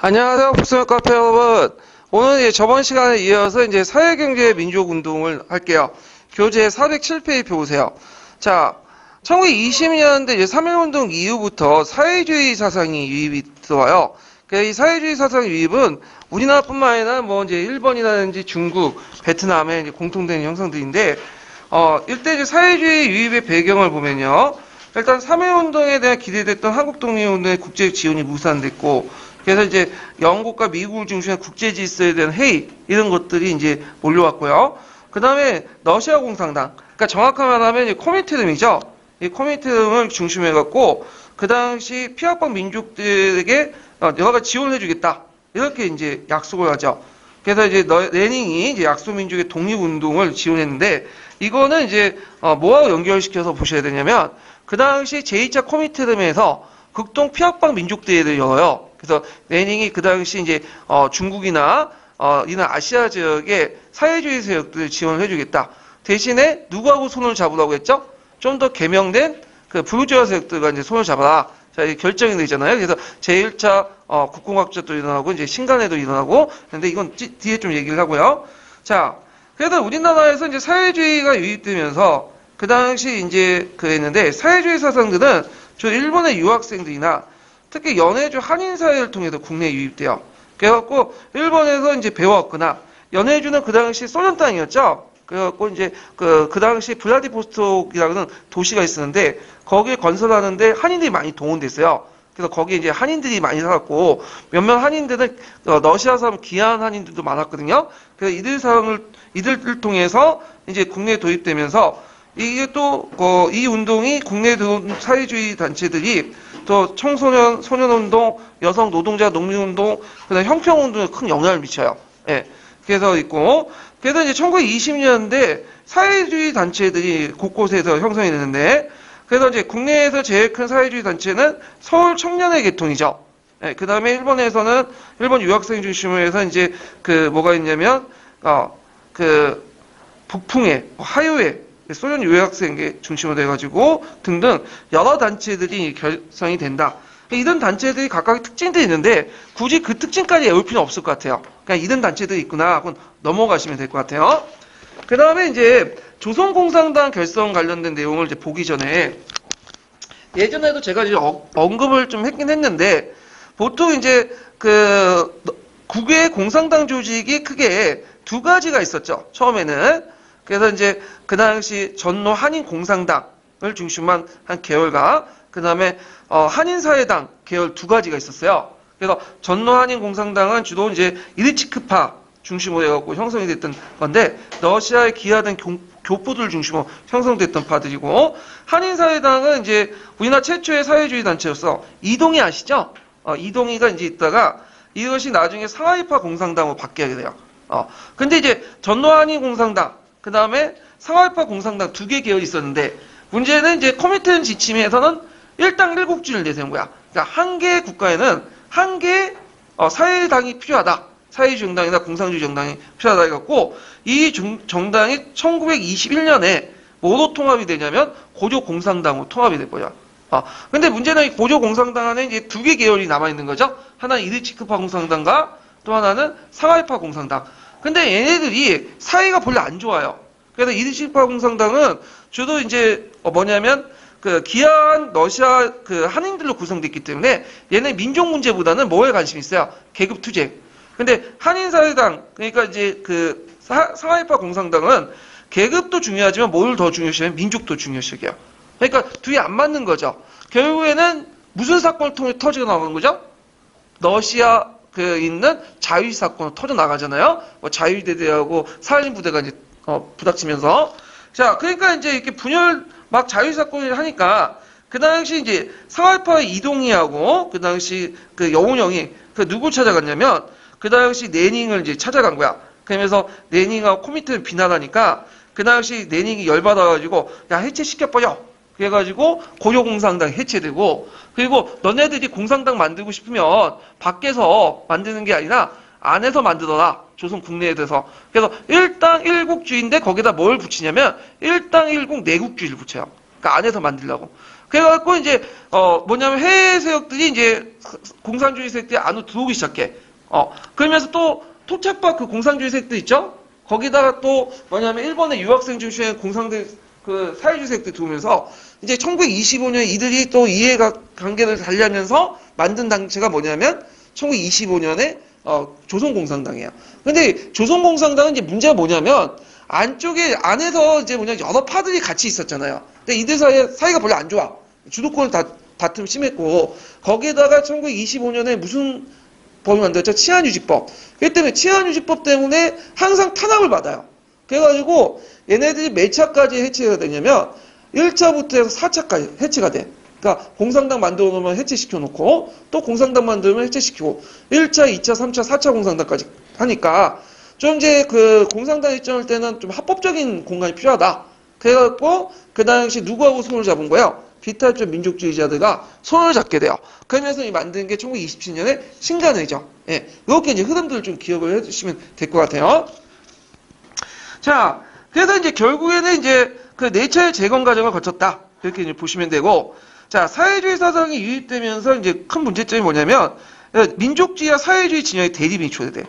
안녕하세요. 복수형 카페 여러분. 오늘 저번 시간에 이어서 사회경제 민족운동을 할게요. 교재 407페이지 보세요. 자, 1920년대 3.1운동 이후부터 사회주의 사상이 유입이 들어와요. 이 사회주의 사상 유입은 우리나라뿐만 아니라 일본이라든지 중국, 베트남의 공통된 형성들인데, 이때 사회주의 유입의 배경을 보면요. 일단 3.1운동에 대한 기대됐던 한국 독립운동의 국제 지원이 무산됐고, 그래서 영국과 미국을 중심한 국제 질서에 대한 회의, 이런 것들이 몰려왔고요. 그 다음에 러시아 공산당, 그러니까 정확하게 말하면 코민테름이죠. 이 코민테름을 중심해갖고, 그 당시 피압방 민족들에게 여러 가지 지원을 해주겠다. 이렇게 약속을 하죠. 그래서 레닌이 약소민족의 독립운동을 지원했는데, 이거는 뭐하고 연결시켜서 보셔야 되냐면, 그 당시 제2차 코민테름에서 극동 피압방 민족대회를 열어요. 그래서 레닌이 그 당시 중국이나 이런 아시아 지역의 사회주의 세력들을 지원을 해주겠다. 대신에 누구하고 손을 잡으라고 했죠? 좀 더 개명된 그 부르주아 세력들과 손을 잡아라. 자, 이 결정이 되잖아요. 그래서 제1차 국공학전도 일어나고 신간에도 일어나고. 근데 이건 뒤에 좀 얘기를 하고요. 자, 그래서 우리나라에서 사회주의가 유입되면서 그 당시 그랬는데 사회주의 사상들은 저 일본의 유학생들이나 특히 연해주 한인사회를 통해서 국내에 유입돼요. 그래갖고 일본에서 배워왔거나 연해주는 그 당시 소련 땅이었죠. 그래갖고 그 당시 블라디보스톡이라는 도시가 있었는데 거기에 건설하는데 한인들이 많이 동원됐어요. 그래서 거기에 한인들이 많이 살았고 몇몇 한인들은 러시아 사람 귀한 한인들도 많았거든요. 그래서 이들을 통해서 국내에 도입되면서 이게 또 이 운동이 국내에 들어온 사회주의 단체들이 또 청소년, 소년운동, 여성 노동자 농민운동, 그다음 형평운동에 큰 영향을 미쳐요. 예. 그래서 있고, 그래서 1920년대 사회주의 단체들이 곳곳에서 형성이 되는데, 그래서 국내에서 제일 큰 사회주의 단체는 서울 청년의 계통이죠. 예. 그 다음에 일본에서는 일본 유학생 중심으로 해서 뭐가 있냐면, 북풍회, 하요회, 소련 유학생계 중심으로 돼가지고 등등 여러 단체들이 결성이 된다. 이런 단체들이 각각의 특징들이 있는데 굳이 그 특징까지 외울 필요는 없을 것 같아요. 그냥 이런 단체들이 있구나 하고 넘어가시면 될 것 같아요. 그 다음에 조선공산당 결성 관련된 내용을 보기 전에 예전에도 제가 언급을 좀 했긴 했는데 보통 국외 공산당 조직이 크게 두 가지가 있었죠. 처음에는. 그래서 그 당시 전노 한인공산당을 중심한 한 계열과 그 다음에 한인사회당 계열 두 가지가 있었어요. 그래서 전노 한인공산당은 주로 이르치크파 중심으로 해갖고 형성이 됐던 건데 러시아에 기하된 교포들 중심으로 형성됐던 파들이고 한인사회당은 우리나라 최초의 사회주의 단체였어. 이동희 아시죠? 이동희가 있다가 이것이 나중에 상하이파 공산당으로 바뀌게 돼요. 근데 전노 한인공산당 그 다음에 상하이파 공산당 두 개 계열이 있었는데 문제는 코민테른 지침에서는 일당 일국주의를 내세운 거야. 그러니까 한 개의 국가에는 한 개의 사회당이 필요하다. 사회주의 정당이나 공산주의 정당이 필요하다 해갖고 이 정당이 1921년에 뭐로 통합이 되냐면 고조공산당으로 통합이 된 거야. 근데 문제는 이 고조공산당 안에 두 개 계열이 남아있는 거죠. 하나는 이르치크파 공산당과 또 하나는 상하이파 공산당. 근데 얘네들이 사이가 별로 안 좋아요. 그래서 이르치크파 공산당은 주로 뭐냐면 기한 러시아 한인들로 구성됐기 때문에 얘네 민족 문제보다는 뭐에 관심이 있어요? 계급 투쟁. 근데 한인사회당 그러니까 상하이파 공산당은 계급도 중요하지만 뭘 더 중요시하면 민족도 중요시해요. 그러니까 둘이 안 맞는 거죠. 결국에는 무슨 사건을 통해 터져 나가는 거죠? 러시아 있는 자유시 사건으로 터져 나가잖아요. 자유대대하고 살림부대가 부닥치면서. 자, 그러니까 이렇게 분열 막 자유시 사건을 하니까 그 당시 상하이파의 이동희하고 그 당시 여운형이 누구 찾아갔냐면 그 당시 레닌을 찾아간 거야. 그러면서 레닌하고 코민테른 비난하니까 그 당시 레닌이 열받아가지고 야 해체시켜버려. 그래가지고 고조공산당 해체되고 그리고 너네들이 공산당 만들고 싶으면 밖에서 만드는 게 아니라 안에서 만들어라. 조선 국내에 대해서. 그래서 일당 일국주의인데 거기다 뭘 붙이냐면 일당 일국 내국주의를 붙여요. 그러니까 안에서 만들려고. 그래갖고 이제 뭐냐면 해외 세력들이 이제 공산주의 세력들이 안으로 들어오기 시작해. 그러면서 또 토착박 그 공산주의 세력들 있죠? 거기다가 또 뭐냐면 일본의 유학생 중심의 공산들 그 사회주의 세력들이 들어오면서 이제 1925년에 이들이 또 이해관계를 달리하면서 만든 단체가 뭐냐면 1925년에 조선공산당이에요. 근데 조선공산당은 이제 문제가 뭐냐면 안에서 이제 여러 파들이 같이 있었잖아요. 근데 이들 사이가 별로 안 좋아. 주도권 다툼 심했고, 거기에다가 1925년에 무슨 법이 만들었죠? 치안유지법. 그렇기 때문에 치안유지법 때문에 항상 탄압을 받아요. 그래가지고 얘네들이 몇 차까지 해체가 되냐면 1차부터 해서 4차까지 해체가 돼. 그러니까 공산당 만들어 놓으면 해체시켜 놓고 또 공산당 만들면 해체시키고 1차, 2차, 3차, 4차 공산당까지 하니까 좀 이제 그 공산당 입장일 때는 좀 합법적인 공간이 필요하다. 그래갖고 그 당시 누구하고 손을 잡은 거예요? 비탈적 민족주의자들과 손을 잡게 돼요. 그러면서 만든 게 1927년에 신간회죠. 예, 이렇게 이제 흐름들을 좀 기억을 해주시면 될 것 같아요. 자, 그래서 이제 결국에는 이제 그 4차의 재건 과정을 거쳤다. 이렇게 이제 보시면 되고, 자, 사회주의 사상이 유입되면서 이제 큰 문제점이 뭐냐면 민족주의와 사회주의 진영의 대립이 초래돼.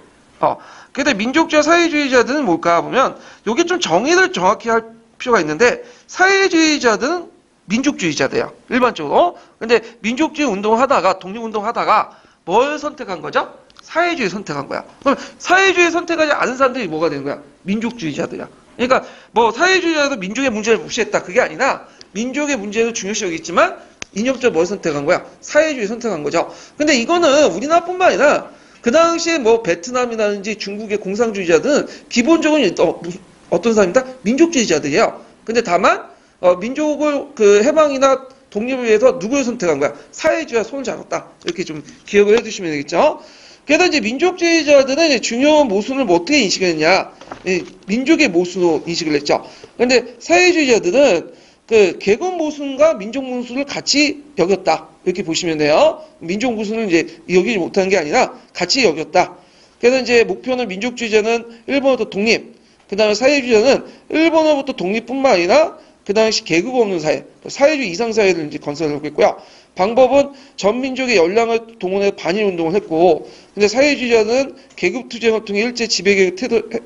그래서 민족주의와 사회주의자들은 뭘까 보면 요게 좀 정의를 정확히 할 필요가 있는데 사회주의자들은 민족주의자들이에요. 일반적으로. 근데 민족주의 운동하다가 독립운동하다가 뭘 선택한 거죠? 사회주의 선택한 거야. 그럼 사회주의 선택하지 않은 사람들이 뭐가 되는 거야? 민족주의자들이야. 그러니까 뭐 사회주의자도 민족의 문제를 무시했다. 그게 아니라 민족의 문제도 중요시 여기지만 이념적으로 뭘 선택한 거야? 사회주의 선택한 거죠. 근데 이거는 우리나라뿐만 아니라 그 당시에 뭐 베트남이라든지 중국의 공산주의자들은 기본적으로 어떤 사람이다? 민족주의자들이에요. 근데 다만 민족을 그 해방이나 독립을 위해서 누구를 선택한 거야? 사회주의와 손을 잡았다. 이렇게 좀 기억을 해두시면 되겠죠. 그래서 이제 민족주의자들은 이제 중요한 모순을 뭐 어떻게 인식했냐? 민족의 모순으로 인식을 했죠. 근데 사회주의자들은 그 계급 모순과 민족 모순을 같이 여겼다. 이렇게 보시면 돼요. 민족 모순을 이제 여기지 못한 게 아니라 같이 여겼다. 그래서 이제 목표는 민족주의자는 일본으로부터 독립, 그 다음에 사회주의자는 일본으로부터 독립뿐만 아니라 그 당시 계급 없는 사회, 사회주의 이상 사회를 이제 건설하고 있고요. 방법은 전 민족의 역량을 동원해 반일 운동을 했고, 근데 사회주의자는 계급 투쟁을 통해 일제 지배계획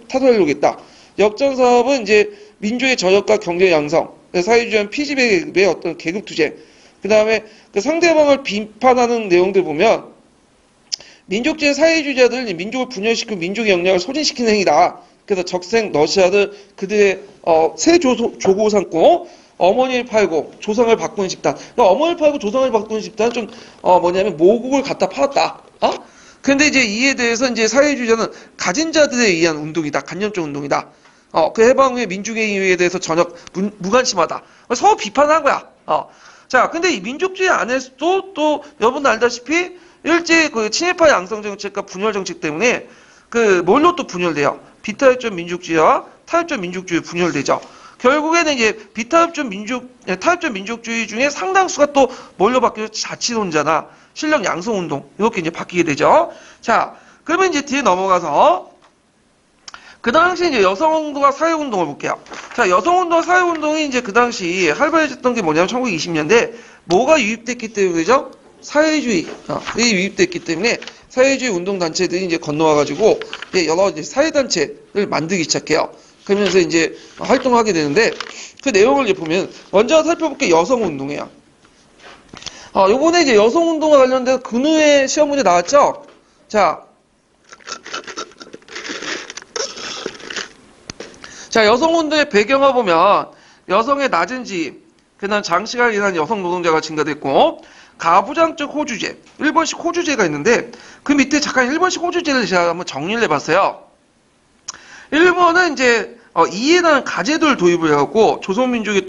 타도하려고 했다. 역전 사업은 이제 민족의 저력과 경제 양성, 사회주의자는 피지배계의 어떤 계급 투쟁, 그 다음에 그 상대방을 비판하는 내용들 보면 민족주의 사회주의자들 민족을 분열시키고 민족의 역량을 소진시키는 행위다. 그래서 적생 러시아들 그들의 새 조고 삼고 어머니를 팔고 조상을 바꾸는 집단. 그러니까 어머니를 팔고 조상을 바꾸는 집단은 좀 뭐냐면 모국을 갖다 팔았다. 근데 이제 이에 대해서 이제 사회주의자는 가진 자들에 의한 운동이다. 간념적 운동이다. 그 해방 후의 민족의 이유에 대해서 전혀 무관심하다. 서로 비판한 거야. 자, 근데 이 민족주의 안에서도 또 여러분 알다시피 일제 그 친일파 양성 정책과 분열 정책 때문에 그 뭘로 또 분열돼요? 비타협적 민족주의와 타협적 민족주의 분열되죠. 결국에는 이제 타협적 민족주의 중에 상당수가 또 뭘로 바뀌어서 자치론자나 실력 양성운동 이렇게 이제 바뀌게 되죠. 자, 그러면 이제 뒤에 넘어가서 그 당시 이제 여성운동과 사회운동을 볼게요. 자, 여성운동과 사회운동이 이제 그 당시 활발해졌던 게 뭐냐면 1920년대 뭐가 유입됐기 때문이죠? 사회주의가 유입됐기 때문에 사회주의 운동단체들이 이제 건너와가지고 여러 이제 사회단체를 만들기 시작해요. 그러면서 이제 활동하게 되는데 그 내용을 이제 보면 먼저 살펴볼 게 여성운동이에요. 요번에 이제 여성운동과 관련돼서 근후에 시험 문제 나왔죠? 자, 여성운동의 배경을 보면 여성의 낮은 지위, 그다음 장시간을 일하는 여성 노동자가 증가됐고 가부장적 호주제, 일본식 호주제가 있는데 그 밑에 잠깐 일본식 호주제를 제가 한번 정리를 해봤어요. 일본은 이제 이해라는 가제도를 도입을 해갖고 조선민족의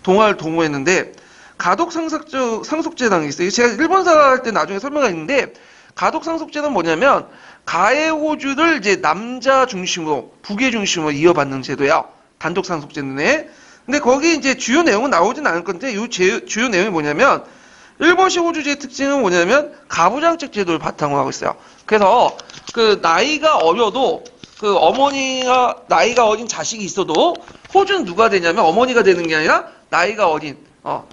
동화를 동호했는데 가독 상속제라는 게 있어요. 제가 일본사 할 때 나중에 설명가 있는데 가독 상속제는 뭐냐면 가해 호주를 이제 남자 중심으로 부계 중심으로 이어받는 제도야. 단독 상속제인데 근데 거기 이제 주요 내용은 나오진 않을 건데 이 주요 내용이 뭐냐면 일본식 호주제의 특징은 뭐냐면 가부장적 제도를 바탕으로 하고 있어요. 그래서 그 나이가 어려도 그 어머니가 나이가 어린 자식이 있어도 호주는 누가 되냐면 어머니가 되는 게 아니라 나이가 어린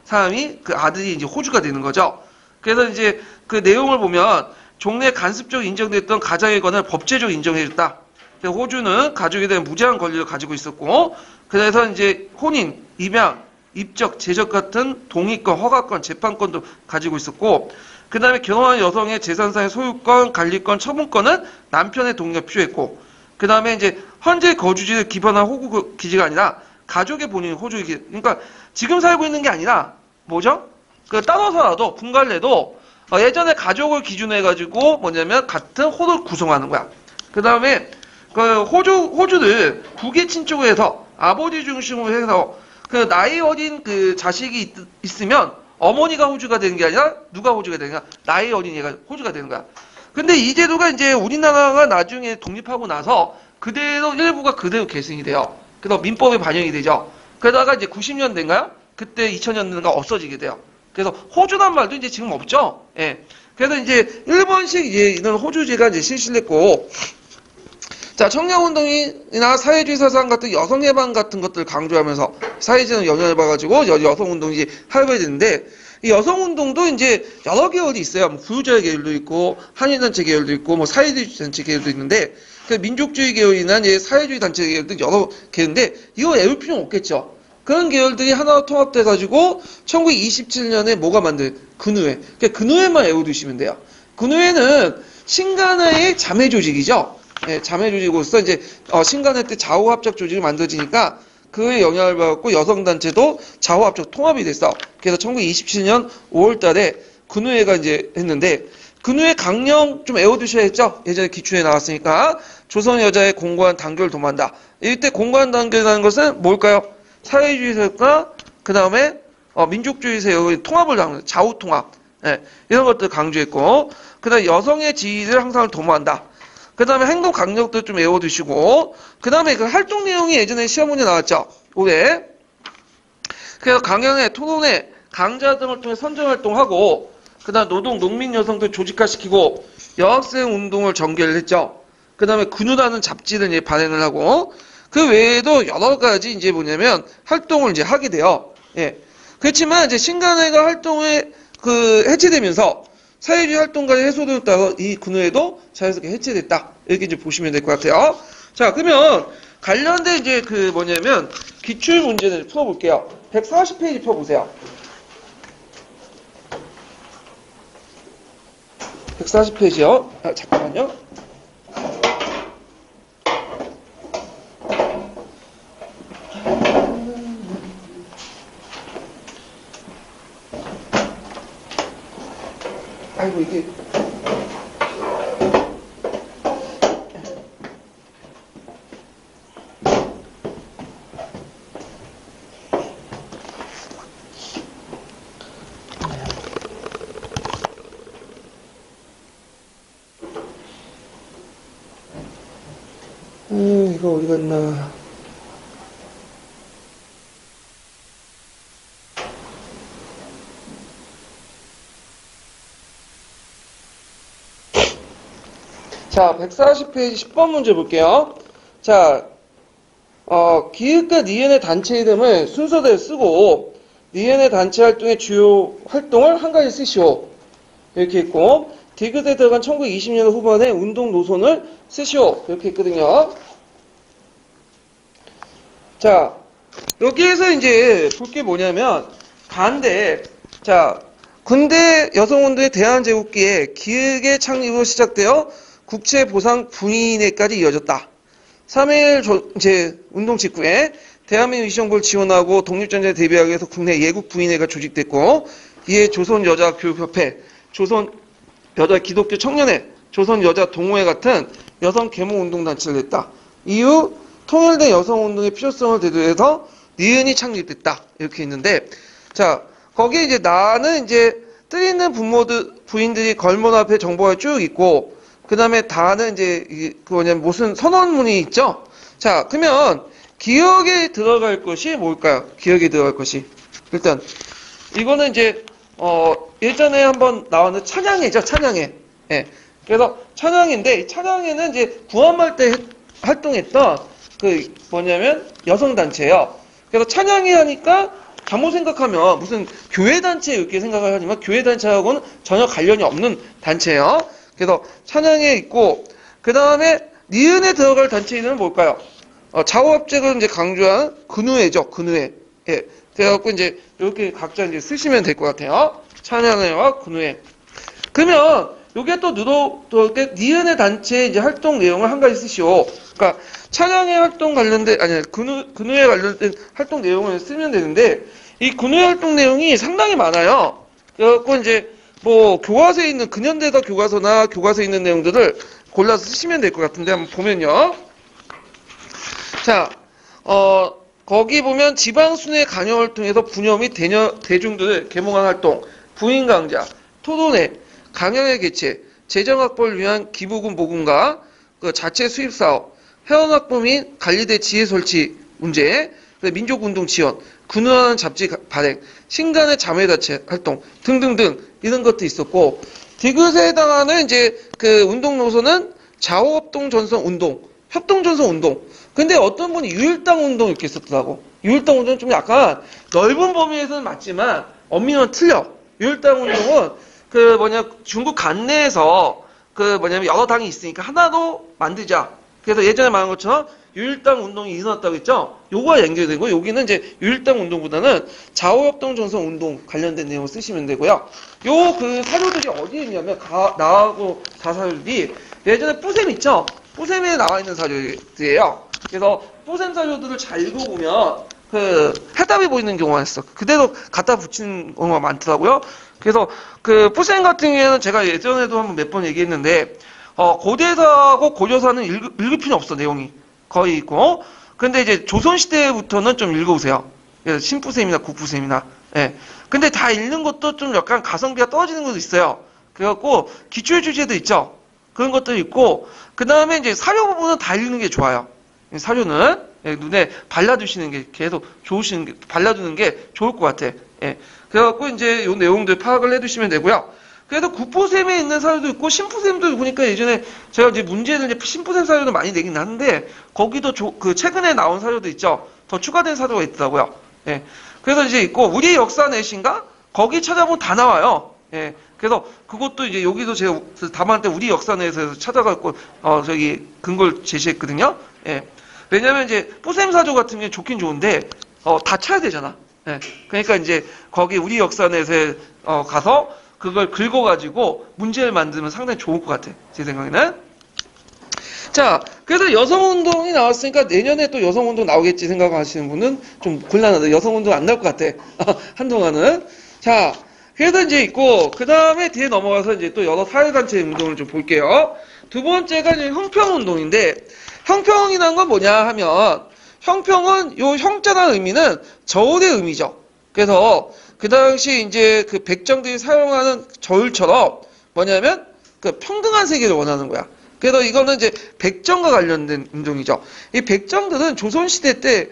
사람이 그 아들이 이제 호주가 되는 거죠. 그래서 이제 그 내용을 보면 종래 간섭적으로 인정됐던 가장의 권을 법제적으로 인정해줬다. 호주는 가족에 대한 무제한 권리를 가지고 있었고, 그래서 이제 혼인, 입양, 입적, 제적 같은 동의권, 허가권, 재판권도 가지고 있었고, 그 다음에 결혼한 여성의 재산상의 소유권, 관리권, 처분권은 남편의 동의가 필요했고, 그 다음에 이제 현재 거주지를 기반한 호구 기지가 아니라 가족의 본인 호주 기지. 그러니까 지금 살고 있는 게 아니라 뭐죠? 그 따로서라도 분갈래도 예전에 가족을 기준으로 해가지고 뭐냐면 같은 호를 구성하는 거야. 그 다음에 그 호주를 부계 친족으로 해서 아버지 중심으로 해서 그 나이 어린 그 자식이 있으면 어머니가 호주가 되는 게 아니라 누가 호주가 되는 거야? 나이 어린 얘가 호주가 되는 거야. 근데 이 제도가 이제 우리나라가 나중에 독립하고 나서 그대로 일부가 그대로 계승이 돼요. 그래서 민법에 반영이 되죠. 그러다가 이제 90년대인가요? 그때 2000년대인가 없어지게 돼요. 그래서 호주란 말도 이제 지금 없죠. 예. 그래서 이제 일본식 이제 이런 호주제가 이제 실시했고, 자, 청년운동이나 사회주의 사상 같은 여성 해방 같은 것들을 강조하면서 사회주의는 영향을 받아가지고 여성운동이 활발해지는데, 이 여성운동도 이제 여러 계열이 있어요. 뭐 구유자 계열도 있고, 한일단체 계열도 있고, 뭐 사회주의 단체 계열도 있는데, 그 민족주의 계열이나 이제 사회주의 단체 계열도 여러 계열인데, 이거 외울 필요는 없겠죠. 그런 계열들이 하나로 통합돼가지고 1927년에 뭐가 만든 근우회. 그러니까 근우회만 외워두시면 돼요. 근우회는 신간회의 자매 조직이죠. 예, 자매 조직으로서 이제 신간회 때 좌우합작 조직이 만들어지니까 그에 영향을 받고 여성단체도 좌우합작 통합이 됐어. 그래서 1927년 5월달에 근우회가 이제 했는데 근우회 강령 좀 외워두셔야 했죠. 예전에 기출에 나왔으니까 조선 여자의 공고한 단결을 도모한다. 이때 공고한 단결이라는 것은 뭘까요? 사회주의 세력과 그 다음에 민족주의 세력의 통합을 하는 좌우 통합, 예, 이런 것들 강조했고, 그 다음에 여성의 지위를 항상 도모한다. 그 다음에 행동 강력도 좀 외워두시고, 그 다음에 그 활동 내용이 예전에 시험 문제 나왔죠. 올해. 그래서 강연회, 토론회, 강좌 등을 통해 선전 활동하고, 그 다음 노동, 농민 여성들 조직화시키고, 여학생 운동을 전개를 했죠. 그 다음에 근우라는 잡지를 이제 발행을 하고, 그 외에도 여러 가지 이제 뭐냐면 활동을 이제 하게 돼요. 예. 그렇지만 이제 신간회가 활동에 해체되면서 사회주의 활동가의 해소됨에 따라 이 근우회도 자연스럽게 해체됐다. 이렇게 이제 보시면 될 것 같아요. 자, 그러면 관련된 이제 그 뭐냐면 기출 문제를 풀어볼게요. 140페이지 펴보세요. 140페이지요. 아, 잠깐만요. 아이고 이게 이거 어디 갔나. 자, 140페이지 10번 문제 볼게요. 자, 기획과 니은의 단체 이름을 순서대로 쓰고, 니은의 단체 활동의 주요 활동을 한 가지 쓰시오. 이렇게 있고, 디귿에 들어간 1920년 후반에 운동 노선을 쓰시오. 이렇게 있거든요. 자, 여기에서 이제 볼 게 뭐냐면, 간대, 자, 군대 여성운동의 대한제국기에 기획의 창립으로 시작되어 국채보상 부인회까지 이어졌다. 3.1 이제 운동 직후에 대한민국 위시정부를 지원하고 독립전쟁에 대비하기 위해서 국내 예국 부인회가 조직됐고, 이에 조선여자교육협회, 조선여자기독교 청년회, 조선여자동호회 같은 여성 계몽운동단체를 냈다. 이후 통일된 여성운동의 필요성을 대두해서 니은이 창립됐다. 이렇게 있는데, 자, 거기에 이제 나는 이제 뜻 있는 부인들이 걸문 앞에 정보가 쭉 있고, 그 다음에 다는 이제, 무슨 선언문이 있죠? 자, 그러면, 기억에 들어갈 것이 뭘까요? 기억에 들어갈 것이. 일단, 이거는 이제, 예전에 한번 나왔는 찬양회죠, 찬양회. 예. 그래서 찬양회인데, 찬양회는 이제 구한말 때 활동했던, 여성단체예요. 그래서 찬양회 하니까, 잘못 생각하면 무슨 교회 단체 이렇게 생각을 하지만 교회 단체하고는 전혀 관련이 없는 단체예요. 그래서 찬양에 있고 그 다음에 니은에 들어갈 단체 이름은 뭘까요? 좌우합작을 이제 강조한 근우회죠. 근우회. 예. 그래갖고 이제 이렇게 각자 이제 쓰시면 될 것 같아요. 찬양회와 근우회. 그러면 요게 또 이렇게 니은의 단체 이제 활동 내용을 한 가지 쓰시오. 그러니까 찬양회 활동 관련된 아니 근우회 관련된 활동 내용을 쓰면 되는데 이 근우회 활동 내용이 상당히 많아요. 그래갖고 이제 뭐 교과서에 있는 근현대사 교과서나 교과서에 있는 내용들을 골라서 쓰시면 될 것 같은데 한번 보면요. 자, 거기 보면 지방순회 강연 활동에서 부녀 및 대중들을 계몽한 활동, 부인 강좌, 토론회, 강연회 개최, 재정 확보를 위한 기부금 모금과 그 자체 수입 사업, 회원 확보 및 관리대 지혜 설치 문제, 민족운동 지원, 근우하는 잡지 발행, 신간의 자매단체 활동 등등등 이런 것도 있었고 디귿에 해당하는 이제 그 운동 노선은 좌우협동 전선 운동, 협동 전선 운동. 근데 어떤 분이 유일당 운동 이렇게 있었더라고. 유일당 운동은 좀 약간 넓은 범위에서는 맞지만 엄밀히는 틀려. 유일당 운동은 중국 관내에서 여러 당이 있으니까 하나로 만들자. 그래서 예전에 말한 것처럼 유일당 운동이 일어났다고 했죠? 요거와 연결되고, 여기는 이제 유일당 운동보다는 좌우협동 전선 운동 관련된 내용을 쓰시면 되고요. 사료들이 어디에 있냐면, 나하고 사료들이 예전에 뿌셈 있죠? 뿌셈에 나와 있는 사료들이에요. 그래서 뿌셈 사료들을 잘 읽어보면, 해답이 보이는 경우가 있어. 그대로 갖다 붙이는 경우가 많더라고요. 그래서 뿌셈 같은 경우에는 제가 예전에도 한번 몇 번 얘기했는데, 고대사하고 고려사는 읽을 필요 없어, 내용이. 거의 있고. 근데 이제 조선시대부터는 좀 읽어보세요. 신뿌셈이나 국뿌셈이나. 예. 근데 다 읽는 것도 좀 약간 가성비가 떨어지는 것도 있어요. 그래갖고, 기출 주제도 있죠. 그런 것도 있고, 그 다음에 이제 사료 부분은 다 읽는 게 좋아요. 사료는, 예, 눈에 발라두시는 게 계속 발라두는 게 좋을 것 같아. 예. 그래갖고 이제 요 내용들 파악을 해두시면 되고요. 그래서 국보셈에 있는 사료도 있고 신푸셈도 보니까 예전에 제가 이제 문제를 이제 신푸셈 사료도 많이 내긴 하는데 거기도 최근에 나온 사료도 있죠. 더 추가된 사료가 있더라고요. 예. 그래서 이제 있고 우리 역사 내신가 거기 찾아보면 다 나와요. 예. 그래서 그것도 이제 여기도 제가 담을 때 우리 역사 내에서 찾아갖고 근거를 제시했거든요. 예. 왜냐면 이제 뿌셈 사조 같은 게 좋긴 좋은데 다 쳐야 되잖아. 예. 그러니까 이제 거기 우리 역사 내에서 가서 그걸 긁어가지고 문제를 만들면 상당히 좋을 것 같아. 제 생각에는. 자, 그래서 여성운동이 나왔으니까 내년에 또 여성운동 나오겠지 생각하시는 분은 좀 곤란하다. 여성운동 안 나올 것 같아. 한동안은. 자, 그래서 이제 있고, 그 다음에 뒤에 넘어가서 이제 또 여러 사회단체 운동을 좀 볼게요. 두 번째가 이제 형평운동인데, 형평이란 건 뭐냐 하면, 형평은 요 형자라는 의미는 저울의 의미죠. 그래서 그 당시 이제 백정들이 사용하는 저울처럼 뭐냐면 평등한 세계를 원하는 거야. 그래서 이거는 이제 백정과 관련된 운동이죠. 이 백정들은 조선시대 때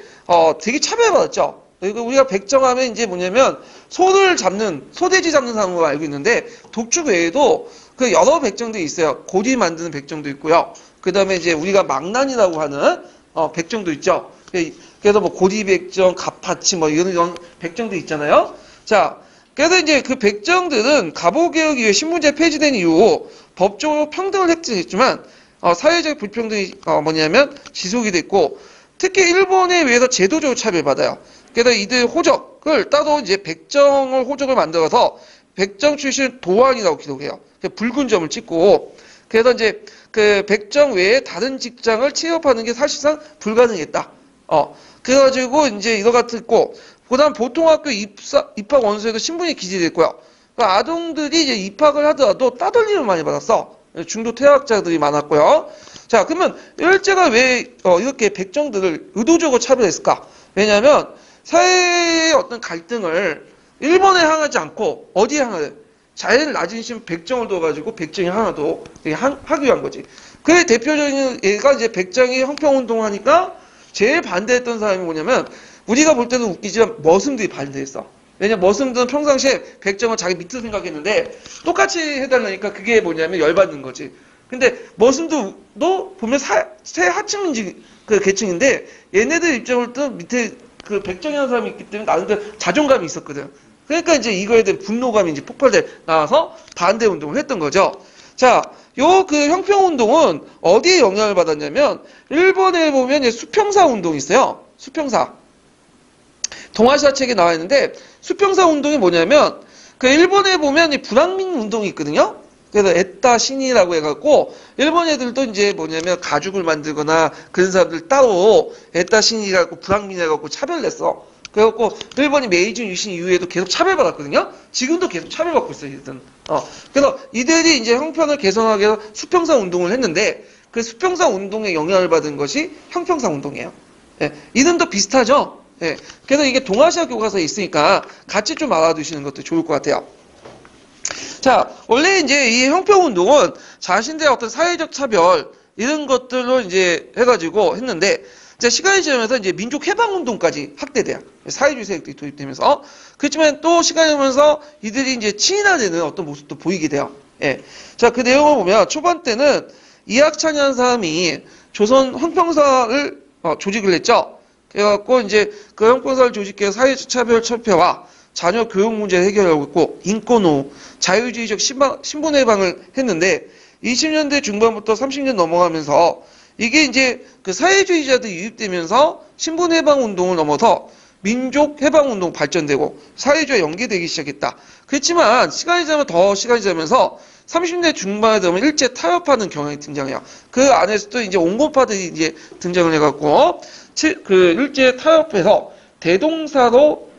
되게 차별받았죠. 그리고 우리가 백정하면 이제 뭐냐면 소돼지 잡는 사람으로 알고 있는데 독축 외에도 여러 백정들이 있어요. 고리 만드는 백정도 있고요. 그 다음에 이제 우리가 망난이라고 하는 백정도 있죠. 그래서 뭐 고리백정, 갑파치 뭐 이런 백정도 있잖아요. 자, 그래서 이제 백정들은 갑오개혁 이후에 신분제 폐지된 이후 법적으로 평등을 획득했지만 사회적 불평등이 지속이 됐고 특히 일본에 의해서 제도적으로 차별받아요. 그래서 이들 호적을 따로 이제 백정을 호적을 만들어서 백정 출신 도안이라고 기록해요. 붉은 점을 찍고 그래서 이제 백정 외에 다른 직장을 취업하는 게 사실상 불가능했다. 그래가지고 이제 이거 같았고, 그 다음 보통학교 입학 원서에도 신분이 기재됐고요. 그러니까 아동들이 이제 입학을 하더라도 따돌림을 많이 받았어. 중도 퇴학자들이 많았고요. 자, 그러면 일제가 왜 이렇게 백정들을 의도적으로 차별했을까? 왜냐하면 사회의 어떤 갈등을 일본에 향하지 않고 어디에 향하래? 잘 낮은 신 백정을 둬가지고 백정이 하나도 하기 위한 거지. 그 대표적인 예가 이제 백정이 형평운동을 하니까 제일 반대했던 사람이 뭐냐면 우리가 볼 때는 웃기지만 머슴들이 반대했어. 왜냐면 머슴들은 평상시에 백정을 자기 밑으로 생각했는데 똑같이 해달라니까 그게 뭐냐면 열받는 거지. 근데 머슴도 보면 새 하층민지 계층인데 얘네들 입장을 또 밑에 그 백정이라는 사람이 있기 때문에 나름대로 자존감이 있었거든. 그러니까 이제 이거에 대한 분노감이 이제 폭발돼 나와서 반대 운동을 했던 거죠. 자, 요 그 형평운동은 어디에 영향을 받았냐면, 일본에 보면 이제 수평사 운동이 있어요. 수평사. 동아시아 책에 나와 있는데, 수평사 운동이 뭐냐면, 그 일본에 보면 이 불황민 운동이 있거든요. 그래서 에따 신이라고 해갖고 일본 애들도 이제 뭐냐면 가죽을 만들거나 그런 사람들 따로 에따 신이라고 불황민이라고 차별냈어. 그래갖고 일본이 메이지 유신 이후에도 계속 차별받았거든요. 지금도 계속 차별받고 있어요. 일단. 그래서 이들이 이제 형편을 개선하기 위해서 수평사 운동을 했는데 그 수평사 운동에 영향을 받은 것이 형평사 운동이에요. 예, 이름도 비슷하죠. 예, 그래서 이게 동아시아 교과서에 있으니까 같이 좀 알아두시는 것도 좋을 것 같아요. 자, 원래 이제 이 형평운동은 자신들의 어떤 사회적 차별, 이런 것들로 이제 해가지고 했는데, 이제 시간이 지나면서 이제 민족해방운동까지 확대돼요. 사회주의 세력들이 도입되면서. 그렇지만 또 시간이 오면서 이들이 이제 친일화되는 어떤 모습도 보이게 돼요. 예. 자, 그 내용을 보면 초반 때는 이학찬이라는 사람이 조선 형평사를 조직을 했죠. 그래갖고 이제 그 형평사를 조직해서 사회적 차별 철폐와 자녀 교육 문제 해결하고 있고 인권호, 자유주의적 신분해방을 했는데 20년대 중반부터 30년 넘어가면서 이게 이제 그 사회주의자들이 유입되면서 신분해방 운동을 넘어서 민족해방운동 발전되고 사회주의와 연계되기 시작했다. 그렇지만 시간이 지나면서 30대 중반에 되면 일제 타협하는 경향이 등장해요. 그 안에서도 이제 온건파들이 이제 등장을 해갖고 그 일제 타협해서 대동사라는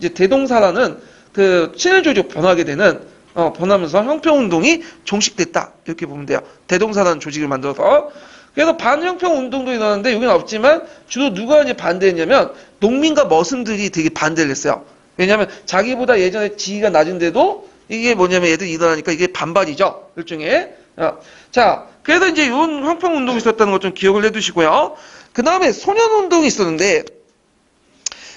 그 친일조직 변하게 되는 변하면서 형평운동이 종식됐다 이렇게 보면 돼요. 대동사라는 조직을 만들어서 그래서 반형평운동도 일어났는데 여기는 없지만 주로 누가 이제 반대했냐면 농민과 머슴들이 되게 반대를 했어요. 왜냐하면 자기보다 예전에 지위가 낮은데도 이게 뭐냐면 얘들이 일어나니까 이게 반발이죠. 일종의. 자, 그래서 이제 이런 형평운동이 있었다는 것 좀 기억을 해두시고요. 그 다음에 소년운동이 있었는데